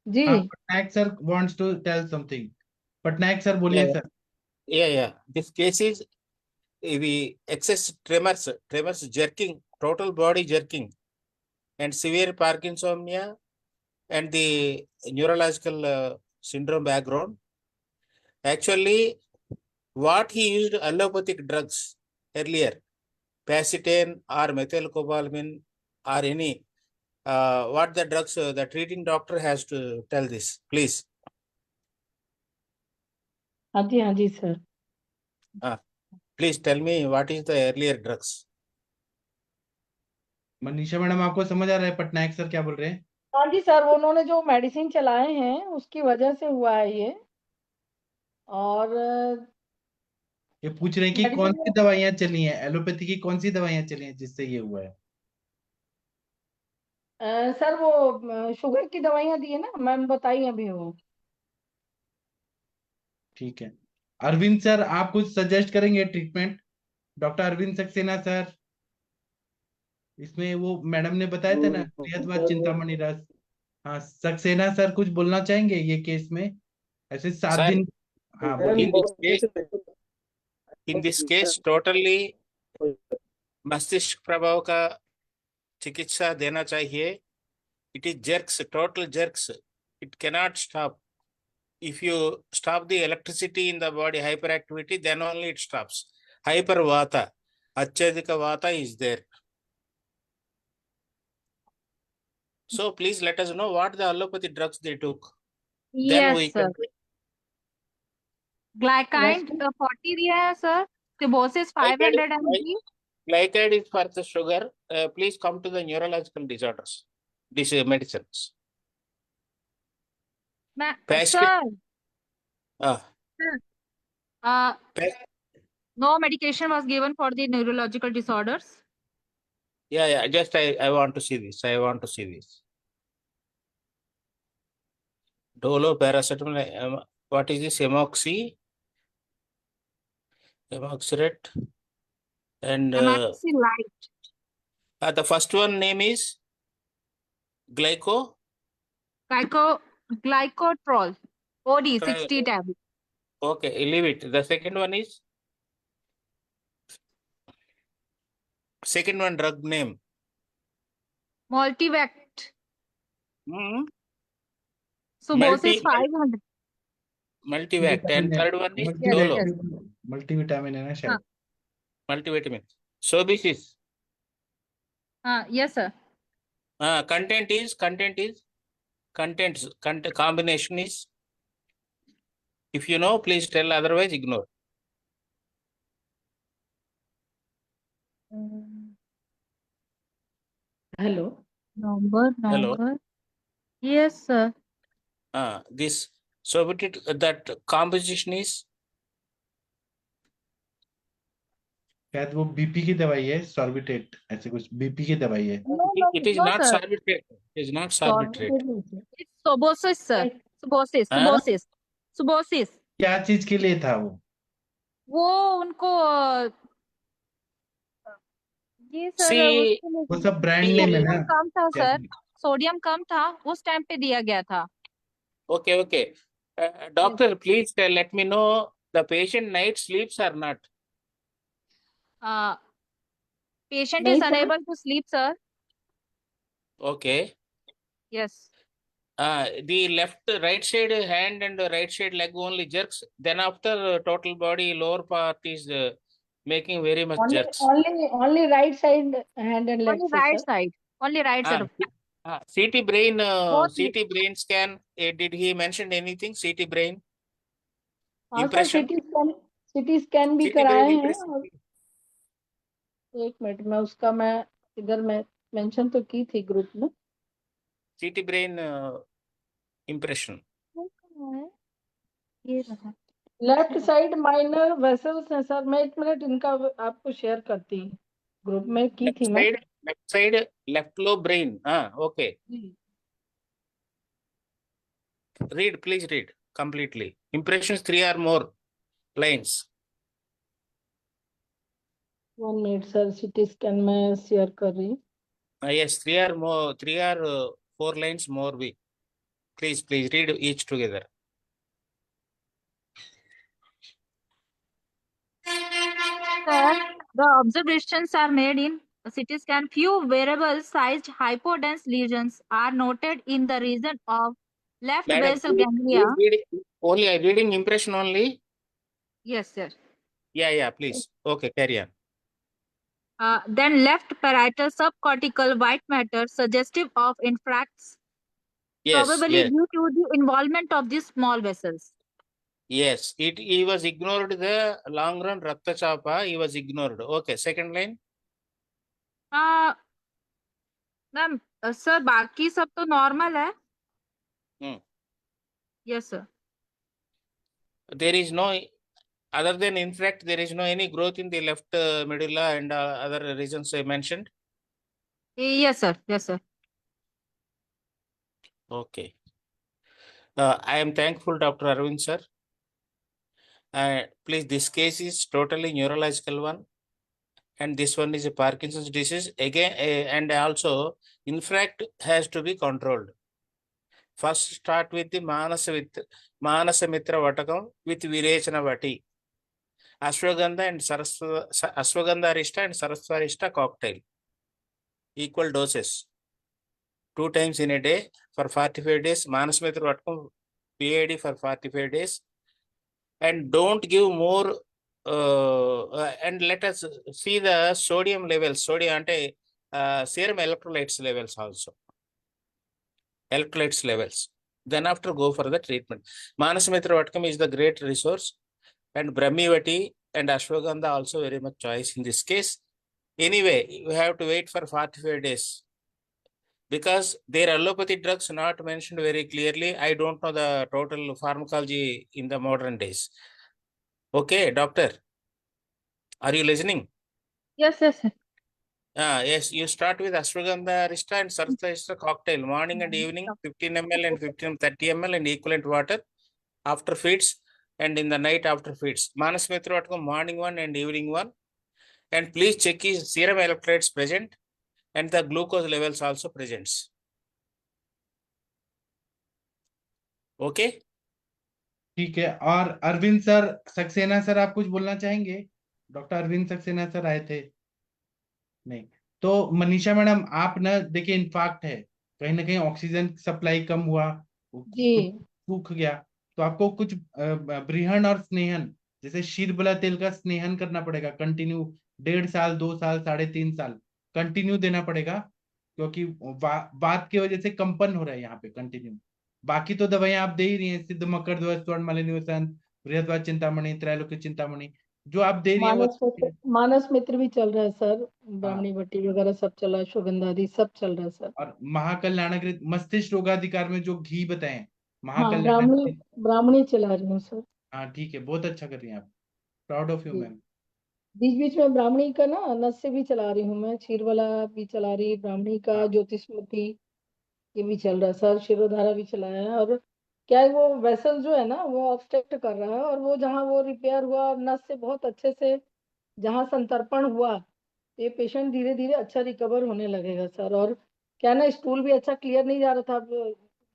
जी। हाँ, Patnaik sir wants to tell something. Patnaik sir Yeah, बोलिए sir. yeah. This case is the excess tremors jerking, total body jerking, and severe Parkinsonia, and the neurological syndrome background. Actually, what he used allopathic drugs earlier, Pacitane or methylcobalamin or any, what the drugs, the treating doctor has to tell this, please. हाँ जी, हाँ जी sir. Please tell me what is the earlier drugs. Manisha madam, आपको समझ आ रहा है Patnaik sir क्या बोल रहे हैं? हाँ जी सर, वो उन्होंने जो मेडिसिन चलाए हैं उसकी वजह से हुआ है ये। और ये पूछ रहे हैं कि कौन सी दवाइयां चली हैं, एलोपैथी की कौन सी दवाइयां चली हैं जिससे ये हुआ है। सर वो शुगर की दवाइयां दी है ना मैम, बताई अभी वो। ठीक है, अरविंद सर आप कुछ सजेस्ट करेंगे treatment? Doctor Arvind Saxena sir, इसमें वो मैडम ने बताया था ना प्रियतवा चिंतामणि रस। हाँ सक्सेना सर कुछ बोलना चाहेंगे ये केस में? ऐसे 7 Sir, दिन। हाँ बोलिए। in this case totally मस्तिष्क प्रभाव का चिकित्सा देना चाहिए. It is jerks, total jerks. It cannot stop. If you stop the electricity in the body hyperactivity, then only it stops. Hypervata, Achyadika Vata is there. So please let us know what the allopathy drugs they took. Then we Yes, sir. can. ग्लाइकाइड 40 दिया है sir, सिबोसिस 500 mg. Glycide is for the sugar. Please come to the neurological disorders. These medicines. Sir, Ah, no medication was given for the neurological disorders. yeah. Just I want to see this. I want to see this. Dolo, paracetamol. What is this? Amoxicillate, and Amoxicillate. the first one name is Glycotrol. OD 60 tablets. Okay, leave it. The second one drug name. Multivact. Hmm. Subosis 500. Multivact. And third one is Yes, Dolo. yes. Multivitamin है ना शायद। Multivitamin. Sobisis. Yes, sir. Combination is, if you know, please tell, otherwise ignore. Hello. Number. Yes, sir. This Sobitit, that composition is शायद वो BP की दवाई है, सॉर्बिटेट ऐसे कुछ बीपी की दवाई है। it is no, not sir. sorbitrate. It is not sorbitrate. It's Subosis, sir. Subosis. क्या चीज के लिए था वो? वो उनको ये सर See, वो सब ब्रांड नेम है ना। सोडियम कम था सर, सोडियम कम था उस टाइम पे दिया गया था। Okay. Doctor, please let me know the patient night sleeps or not. Patient is unable to sleep, sir. Okay. Yes. The right side hand and the right side leg only jerks. Then after total body lower part is making very much jerks. Only right side hand and leg. Only right side. CT brain scan. Did he mention anything? CT brain impression. CT scan भी CT कराए brain हैं। impression. एक minute में उसका मैं इधर मैं mention तो की थी ग्रुप में। CT brain impression. ये रहा। लेफ्ट साइड माइनर वेसल्स हैं सर। मैं एक मिनट इनका आपको शेयर करती हूँ, ग्रुप में की थी मैं। Left side left lobe brain. Okay. Read, please read completely. Impressions 3 or more lines. 1 minute sir, CT scan में शेयर कर रही हूँ। Yes, 3 or 4 lines more. Please read each together. Sir, the observations are made in CT scan. Few variable-sized hypodense lesions are noted in the region of left Madam, basal ganglia. Only I reading impression only. Yes, sir. Yeah, please. Okay, carry on. Then left parietal subcortical white matter suggestive of infarcts, probably due to the involvement of these small vessels. Yes, he was ignored the long run Rakta Chapa. He was ignored. Okay, second line. Ma'am sir बाकी सब तो normal है। Yes, sir. There is no Other than infract, there is no any growth in the left medulla and other regions I mentioned. Yes, sir. Yes, sir. Okay. I am thankful, Dr. Arvind, sir. Please, this case is totally neurological one. And this one is a Parkinson's disease again, and also infract has to be controlled. First, start with the Manasa Mitra Vatakam with Virechana Vati, Ashwagandha and Ashwagandha Arista and Saraswati Arista cocktail. Equal doses. 2 times in a day for 45 days. Manasa Mitra Vatakam PAD for 45 days. And don't give more. And let us see the sodium levels, serum electrolytes levels also. Electrolytes levels. Then after go for the treatment. Manasa Mitra Vatakam is the great resource, and Brahmivati and Ashwagandha also very much choice in this case. Anyway, you have to wait for 45 days. Because their allopathy drugs not mentioned very clearly. I don't know the total pharmacology in the modern days. Okay, doctor. Are you listening? Yes, yes, sir. Yes, you start with Ashwagandha Arista and Saraswati Arista cocktail, morning and evening, 15 ml and 30 ml and equivalent water after feeds, and in the night after feeds. Manasa Mitra Vatakam morning one and evening one. And please check his serum electrolytes present and the glucose levels also presents. Okay? ठीक है। और Arvind sir Saxena sir, आप कुछ बोलना चाहेंगे? Doctor Arvind Saxena sir आए थे? नहीं। तो मनीषा मैडम, आप ना देखिए, इन्फाक्ट है, कहीं ना कहीं ऑक्सीजन सप्लाई कम हुआ, जी। सूख गया, तो आपको कुछ ब्रीहन और स्नेहन, जैसे शीरबला तेल का स्नेहन करना पड़ेगा कंटिन्यू, 1.5 साल, 2 साल, 3.5 साल कंटिन्यू देना पड़ेगा, क्योंकि वात की वजह से कंपन हो रहा है यहाँ पे कंटिन्यू। बाकी तो दवाइयां आप दे ही रही हैं, सिद्ध मकर ध्वज, स्वर्ण मालिनी वसंत, बृहद्वाज चिंतामणि, त्रैलोक्य चिंतामणि, जो आप दे रही है मानस मित्र भी चल रहा है सर, ब्राह्मणी भट्टी वगैरह सब चल रहा है, अश्वगंधादि सब चल रहा है सर। और महाकल्याणकृत मस्तिष्क रोगाधिकार में जो घी बताएं, हाँ, ब्राह्मणी चला रही हूँ सर। हाँ ठीक है, बहुत अच्छा कर रही हैं आप, प्राउड ऑफ यू मैम। बीच बीच में ब्राह्मणी का ना नस से भी चला रही हूँ मैं, क्षीर वाला भी चला रही, ब्राह्मणी का ज्योतिषमती ये भी चल रहा है सर, शिरोधारा भी चलाया है। और क्या है, वो वेसल जो है ना वो ऑब्स्ट्रक्ट कर रहा है, और वो जहाँ वो रिपेयर हुआ और नस से बहुत अच्छे से जहाँ संतर्पण हुआ, ये पेशेंट धीरे धीरे अच्छा रिकवर होने लगेगा सर। और क्या ना, स्टूल भी अच्छा क्लियर नहीं जा रहा था,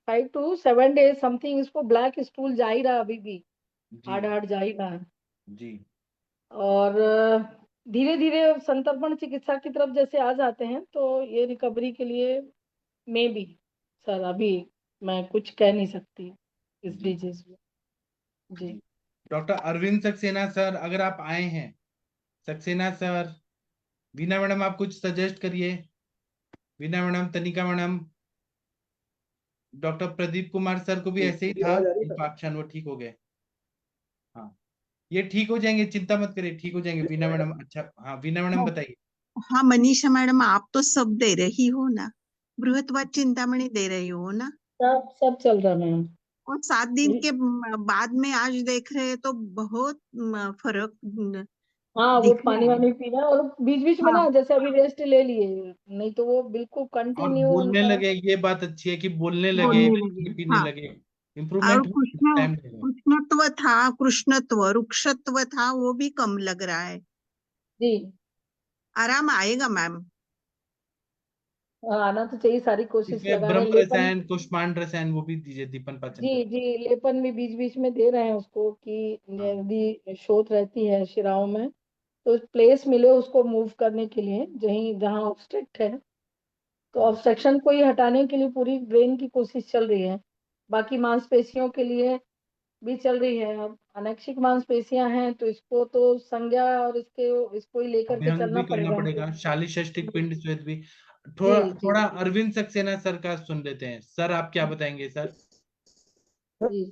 5 to 7 days समथिंग इसको ब्लैक स्टूल जा ही रहा, अभी भी हार्ड जा ही रहा है जी। और धीरे धीरे संतर्पण चिकित्सा की तरफ जैसे आ जाते हैं तो ये रिकवरी के लिए में भी सर अभी मैं कुछ कह नहीं सकती इस डिजीज में। जी डॉक्टर अरविंद सक्सेना सर, अगर आप आए हैं, सक्सेना सर, वीना मैडम आप कुछ सजेस्ट करिए, वीना मैडम, तनिका madam, doctor Pradeep Kumar sir को भी ऐसे ही था इंफेक्शन, वो ठीक हो गए। हाँ, ये ठीक हो जाएंगे, चिंता मत करिए, ठीक हो जाएंगे वीना मैडम। अच्छा हाँ, वीना मैडम बताइए। हाँ मनीषा मैडम, आप तो सब दे रही हो ना, बृहद्वाज चिंतामणि दे रही हो ना? सब चल रहा मैम। और 7 दिन के बाद में आज देख रहे हैं तो बहुत फर्क हाँ, वो पानी वानी पीना, और बीच बीच में हाँ। ना जैसे अभी रेस्ट ले लिए, नहीं तो वो बिल्कुल और कंटिन्यू बोलने लगे, ये बात अच्छी है कि बोलने लगे, पीने हाँ। लगे, और इम्प्रूवमेंट टाइम लगेगा। कृष्णत्व था, कृष्णत्व, रुक्षत्व था, वो भी कम लग रहा है जी। आराम आएगा मैम। आना तो चाहिए, सारी कोशिश इसमें लगा रहे ब्रह्म हैं। लेपन, रसायन, कुष्मांड रसायन वो भी दीजिए, दीपन पाचन जी का। जी, लेपन भी बीच बीच में दे रहे हैं उसको कि यदि शोथ रहती है शिराओं में तो प्लेस मिले उसको मूव करने के लिए, जहाँ ऑब्स्ट्रक्ट है तो ऑब्स्ट्रक्शन को ही हटाने के लिए पूरी ब्रेन की कोशिश चल रही है। बाकी मांसपेशियों के लिए भी चल रही है। अब अनैक्षिक मांसपेशियां हैं तो इसको तो संज्ञा और इसको ही लेकर के अभ्यंग चलना भी करना पड़ेगा। पड़ेगा, शालीषष्ठिक पिंड स्वेद भी। जी जी थोड़ा अरविंद सक्सेना सर का सुन लेते हैं। सर आप क्या बताएंगे सर? जी।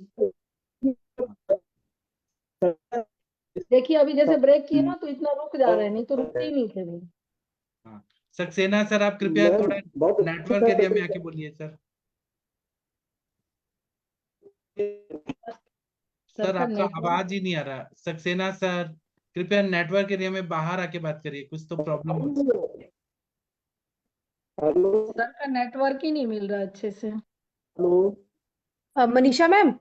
देखिए अभी जैसे ब्रेक किया ना तो इतना रुक जा रहे हैं, नहीं तो रुकते ही नहीं थे वो। हाँ, सक्सेना सर आप कृपया थोड़ा नेटवर्क एरिया में आके बोलिए सर। सर का आपका नेटवर्क आवाज ही नहीं आ रहा। सक्सेना सर, कृपया नेटवर्क एरिया में बाहर आके बात करिए, कुछ तो प्रॉब्लम हो। सर का नेटवर्क ही नहीं मिल रहा अच्छे से। मनीषा मैम,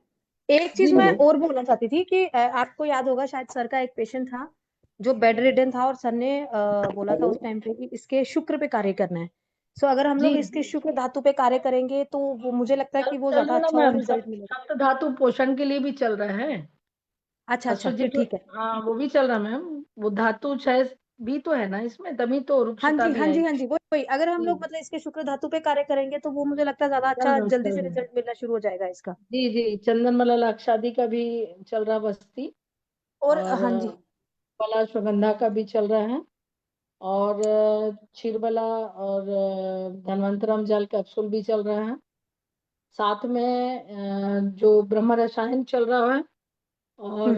एक चीज जी मैं मैम। और बोलना चाहती थी कि आपको याद होगा शायद सर का एक पेशेंट था जो बेड रिडन था और सर ने बोला था उस टाइम पे कि इसके शुक्र पे कार्य करना है। सो अगर हम जी लोग इसके शुक्र धातु पे कार्य करेंगे तो वो मुझे लगता है कि वो चल ज्यादा रहा ना अच्छा और मैम, रिजल्ट मिलेगा। सप्त धातु पोषण के लिए भी चल रहा है। अच्छा अच्छा, अशुद्धि फिर ठीक है। हाँ वो भी चल रहा मैम। वो धातु क्षय भी तो है ना इसमें, तभी तो हाँ रुक्षता जी भी हाँ जी आएगी। हाँ जी, वही अगर हम जी लोग मतलब इसके शुक्र धातु पे कार्य करेंगे तो वो मुझे लगता है ज्यादा चल अच्छा रहा जल्दी चल से रहा। रिजल्ट मिलना शुरू हो जाएगा इसका। जी जी, चंदनमला लाक्षादी का भी चल रहा बस्ती, और और हाँ जी, बला अश्वगंधा का भी चल रहा है, और क्षीरबला और धनवंतरम जल कैप्सूल भी चल रहा है। साथ में जो ब्रह्म रसायन चल रहा है, और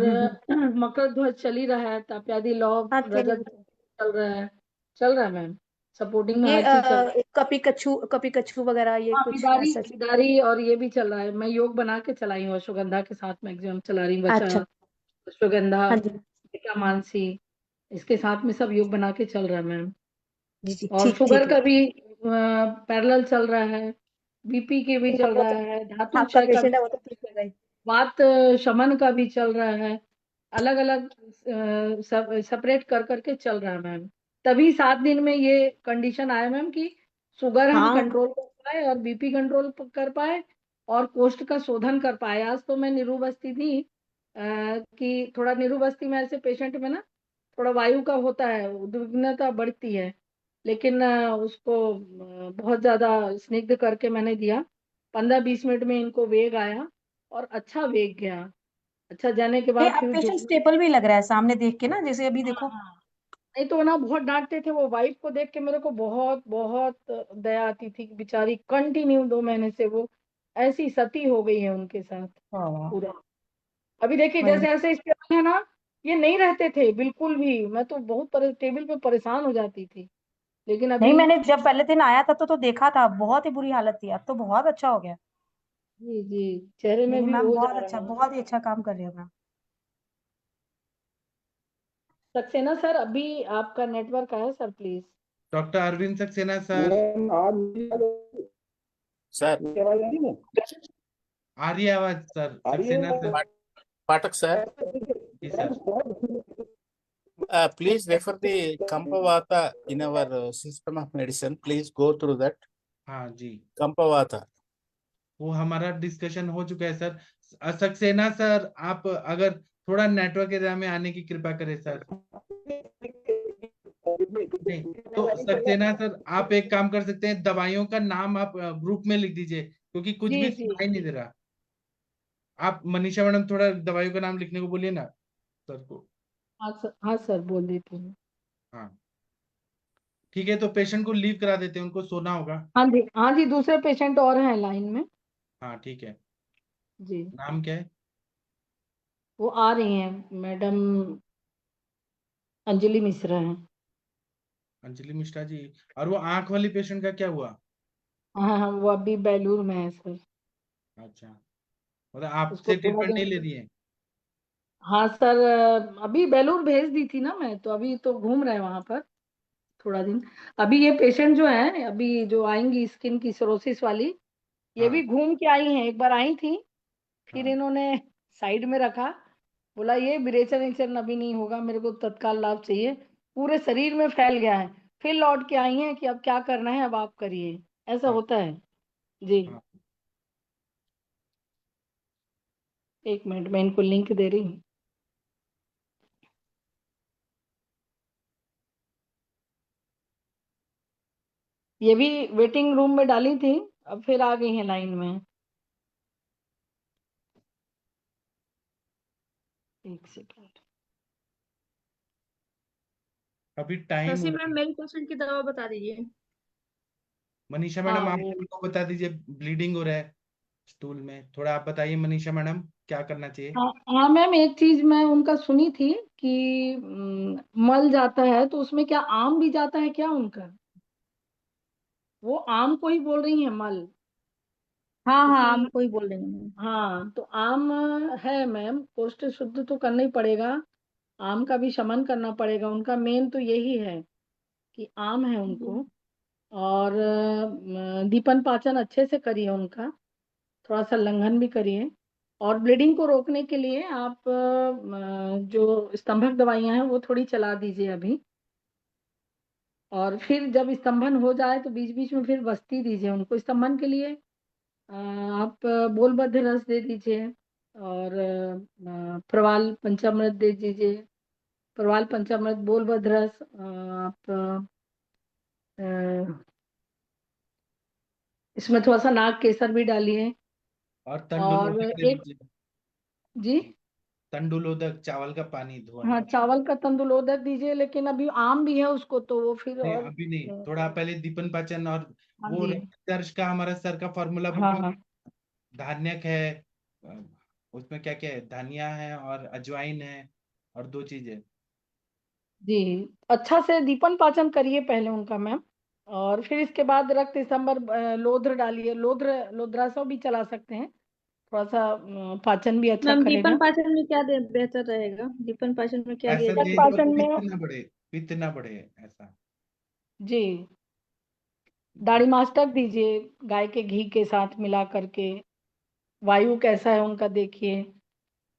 मकर ध्वज चल ही रहा है, ताप्यादि लौह हाँ रजत चल रहा है। चल रहा है मैम, सपोर्टिंग में ये हर चीज चल रहा है। कपी कच्छू वगैरह ये हाँ, कुछ बिदारी ऐसा। बिदारी और ये भी चल रहा है। मैं योग बना के चलाई हूँ, अश्वगंधा के साथ मैक्सिमम चला रही हूँ। वचा, अच्छा, अश्वगंधा, हाँ जी मानसी, इसके साथ में सब योग बना के चल रहा है मैम। जी जी, और ठीक शुगर ठीक है। का भी पैरेलल चल रहा है, बीपी के भी चल वो रहा तो है, धातु आपका क्षय का पेशेंट भी, है वो तो ठीक है भाई। वात शमन का भी चल रहा है। अलग अलग सब सेपरेट कर करके चल रहा है मैम। तभी 7 दिन में ये कंडीशन आया मैम कि शुगर हम हाँ कंट्रोल कर पाए और बीपी कंट्रोल कर पाए और कोष्ठ का शोधन कर पाए। आज तो मैं निरुबस्ती थी कि थोड़ा निरुबस्ती में ऐसे पेशेंट में ना थोड़ा वायु का होता है, उद्विग्नता बढ़ती है, लेकिन उसको बहुत ज्यादा स्निग्ध करके मैंने दिया। 15-20 मिनट में इनको वेग आया और अच्छा वेग गया। अच्छा जाने के ये बाद अब फिर जो, पेशेंट स्टेबल भी लग रहा है सामने देख के ना, जैसे अभी हाँ देखो। हाँ, नहीं तो ना बहुत डांटते थे। वो वाइफ को देख के मेरे को बहुत बहुत दया आती थी कि बेचारी कंटिन्यू 2 महीने से वो ऐसी सती हो गई है उनके साथ हाँ, पूरा। अभी देखिए वही। जैसे ऐसे स्टेबल है ना, ये नहीं रहते थे बिल्कुल भी। मैं तो बहुत टेबल पे परेशान हो जाती थी, लेकिन नहीं, अभी मैंने जब पहले दिन आया था तो देखा था, बहुत ही बुरी हालत थी, अब तो बहुत अच्छा हो गया। जी जी, चेहरे नहीं में नहीं भी मैम, ओज बहुत आ अच्छा, रहा है। बहुत ही अच्छा काम कर रहे हो मैम। सक्सेना सर, अभी आपका नेटवर्क आया sir, please. Doctor Arvind Saxena sir, sir आ रही है आवाज sir? Saxena sir. Patak sir, जी sir. please refer the Kampavata in our system of medicine. Please go through that. हाँ जी, Kampavata. वो हमारा डिस्कशन हो चुका है सर। सक्सेना सर, आप अगर थोड़ा नेटवर्क एरिया में आने की कृपा करें सर। नहीं तो सक्सेना सर, आप एक काम कर सकते हैं, दवाइयों का नाम आप ग्रुप में लिख दीजिए, क्योंकि कुछ जी भी जी, सुनाई नहीं दे रहा। आप मनीषा मैडम थोड़ा दवाइयों का नाम लिखने को बोलिए ना सर को। हाँ सर, बोल देती हूँ। हाँ ठीक है, तो पेशेंट को लीव करा देते हैं, उनको सोना होगा। हाँ जी हाँ जी, दूसरे पेशेंट और हैं लाइन में। हाँ ठीक है। जी, नाम क्या है? वो आ रही हैं मैडम, अंजलि मिश्रा हैं। अंजलि मिश्रा जी। और वो आंख वाली पेशेंट का क्या हुआ? हाँ हाँ, वो अभी बेलूर में है सर। अच्छा, मतलब उसको आपसे थोड़ा ट्रीटमेंट दिन, नहीं ले रही है? हाँ सर, अभी बेलूर भेज दी थी ना मैं, तो अभी तो घूम रहे हैं वहां पर थोड़ा दिन। अभी ये पेशेंट जो है, अभी जो आएंगी स्किन की सिरोसिस वाली, ये भी हाँ घूम के आई हैं। एक बार आई थी, फिर हाँ इन्होंने साइड में रखा, बोला ये विरेचन विरेचन अभी नहीं होगा, मेरे को तत्काल लाभ चाहिए। पूरे शरीर में फैल गया है। फिर लौट के आई हैं कि अब क्या करना है, अब आप करिए। ऐसा हाँ होता है जी। हाँ। 1 मिनट में इनको लिंक दे रही हूँ। ये भी वेटिंग रूम में डाली थी, अब फिर आ गई हैं लाइन में। 1 सेकंड। अभी टाइम शशि हो मैम, रहा है। मेरी पेशेंट की दवा बता दीजिए। मनीषा मैडम, हाँ आप वो, उनको बता दीजिए, ब्लीडिंग हो रहा है स्टूल में। थोड़ा आप बताइए मनीषा मैडम, क्या करना चाहिए? हाँ हाँ मैम, एक चीज मैं उनका सुनी थी कि मल जाता है, तो उसमें क्या आम भी जाता है क्या उनका? वो आम को ही बोल रही है मल। हाँ हाँ इसमें आम को ही बोल रही हूँ मैं। हाँ, तो आम है मैम, कोष्ठ शुद्ध तो करना ही पड़ेगा, आम का भी शमन करना पड़ेगा। उनका मेन तो यही है कि आम है उनको। और दीपन पाचन अच्छे से करिए उनका, थोड़ा सा लंघन भी करिए। और ब्लीडिंग को रोकने के लिए आप जो स्तंभक दवाइयां हैं वो थोड़ी चला दीजिए अभी। और फिर जब स्तंभन हो जाए तो बीच बीच में फिर बस्ती दीजिए उनको। स्तंभन के लिए आप बोलबद्ध रस दे दीजिए, और प्रवाल पंचामृत दे दीजिए। प्रवाल पंचामृत, बोलबद्ध रस, आप इसमें थोड़ा सा नाग केसर भी डालिए। और और तंडुलोदक दे एक, दीजिए। जी तंडुलोदक, चावल का पानी धुआं हाँ, का। चावल का तंदुलोदक दीजिए, लेकिन अभी आम भी है उसको तो वो फिर नहीं और अभी नहीं, थोड़ा पहले दीपन पाचन और हाँ वो जी, रक्तचर्च का हमारा सर का फॉर्मूला बुक हाँ में हाँ धान्यक है, अ, उसमें क्या क्या है, धनिया है और अजवाइन है और दो चीजें। जी। अच्छा से दीपन पाचन करिए पहले उनका मैम, और फिर इसके बाद रक्त स्तंभर लोध्र डालिए। लोध्रासव भी चला सकते हैं, थोड़ा सा पाचन भी अच्छा मैम करेगा। दीपन पाचन में क्या दे बेहतर रहेगा? दीपन पाचन में क्या दिया ऐसा दीपन दे जाएगा? जो पाचन में पित्त ना बढ़े ऐसा। जी दाढ़ी मास्टक दीजिए, गाय के घी के साथ मिला करके। वायु कैसा है उनका देखिए।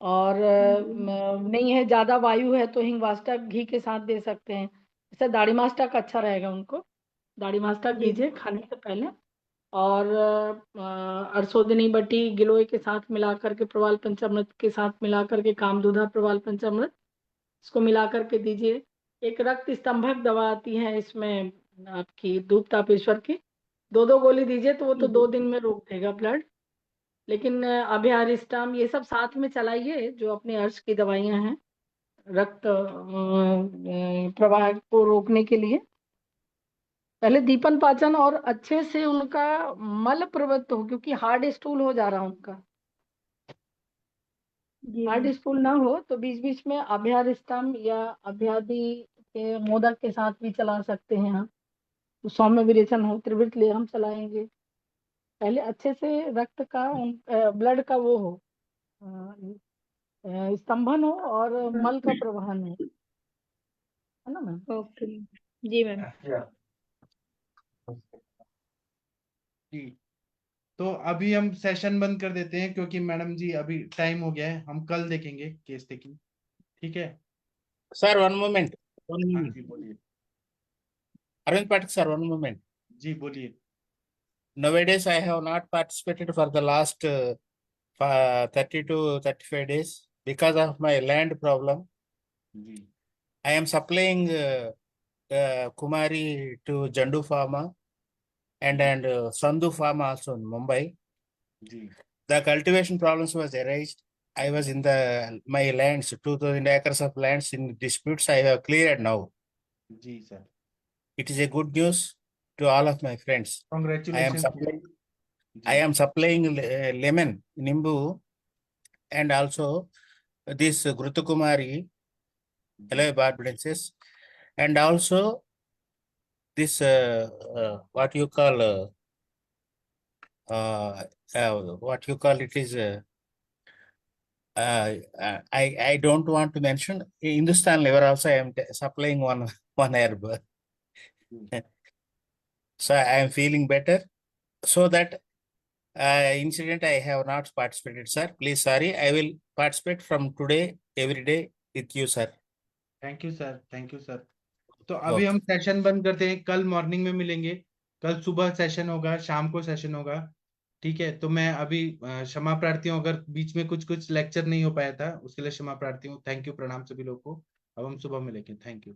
और नहीं है, ज्यादा वायु है तो हिंग वास्टक घी के साथ दे सकते हैं। इससे दाढ़ी मास्टक अच्छा रहेगा उनको, दाढ़ी मास्टक जी दीजिए खाने से पहले। और अरसोदनी बटी गिलोय के साथ मिला करके, प्रवाल पंचामृत के साथ मिला करके, कामदूधा प्रवाल पंचामृत, इसको मिला करके दीजिए। एक रक्त स्तंभक दवा आती है इसमें आपकी, धूप तापेश्वर की, 2 गोली दीजिए तो वो तो 2 दिन में रोक देगा ब्लड। लेकिन अभ्यारिस्टाम ये सब साथ में चलाइए, जो अपने अर्श की दवाइयां हैं रक्त प्रवाह को रोकने के लिए। पहले दीपन पाचन और अच्छे से उनका मल प्रवृत्त हो, क्योंकि हार्ड स्टूल हो जा रहा उनका। जी हार्ड मैम। स्टूल ना हो तो बीच बीच में अभ्यारिस्टम या अभ्यादि के मोदक के साथ भी चला सकते हैं हम। तो सौम्य विरेचन हो, त्रिवृत ले हम चलाएंगे। पहले अच्छे से रक्त का ब्लड का वो हो, स्तंभन हो और मल का प्रवहन हो, है ना मैम। ओके जी मैम। जी, तो अभी हम सेशन बंद कर देते हैं क्योंकि मैडम जी अभी टाइम हो गया है, हम कल देखेंगे केस टेकिंग। ठीक है। Sir, one moment. One हाँ moment. जी बोलिए। Arvind Pathak, sir, one moment. जी बोलिए। Nowadays, I have not participated for the last 30 to 35 days because of my land problem. जी I am supplying Kumari to Jandu Pharma and Sandhu Pharma also in Mumbai. जी The cultivation problems was arised. I was in my lands, 2,000 acres of lands in disputes. I have cleared now. जी sir, It is a good news to all of my friends. I am congratulation. supplying. I जी am supplying lemon, nimbu, and also this Grutukumari, Aloe barbadensis, and also this what you call what you call it is I don't want to mention Hindustan liver also. I am supplying one herb, so I am feeling better. So that incident I have not participated, sir. Please, sorry. I will participate from today every day with you, sir. Thank you sir, thank you sir. तो अभी हम Okay. Session बंद करते हैं, कल morning में मिलेंगे। कल सुबह सेशन होगा, शाम को सेशन होगा। ठीक है, तो मैं अभी क्षमा प्रार्थी हूँ अगर बीच में कुछ कुछ लेक्चर नहीं हो पाया था, उसके लिए क्षमा प्रार्थी हूँ। थैंक यू, प्रणाम सभी लोग को। अब हम सुबह मिलेंगे। Thank you.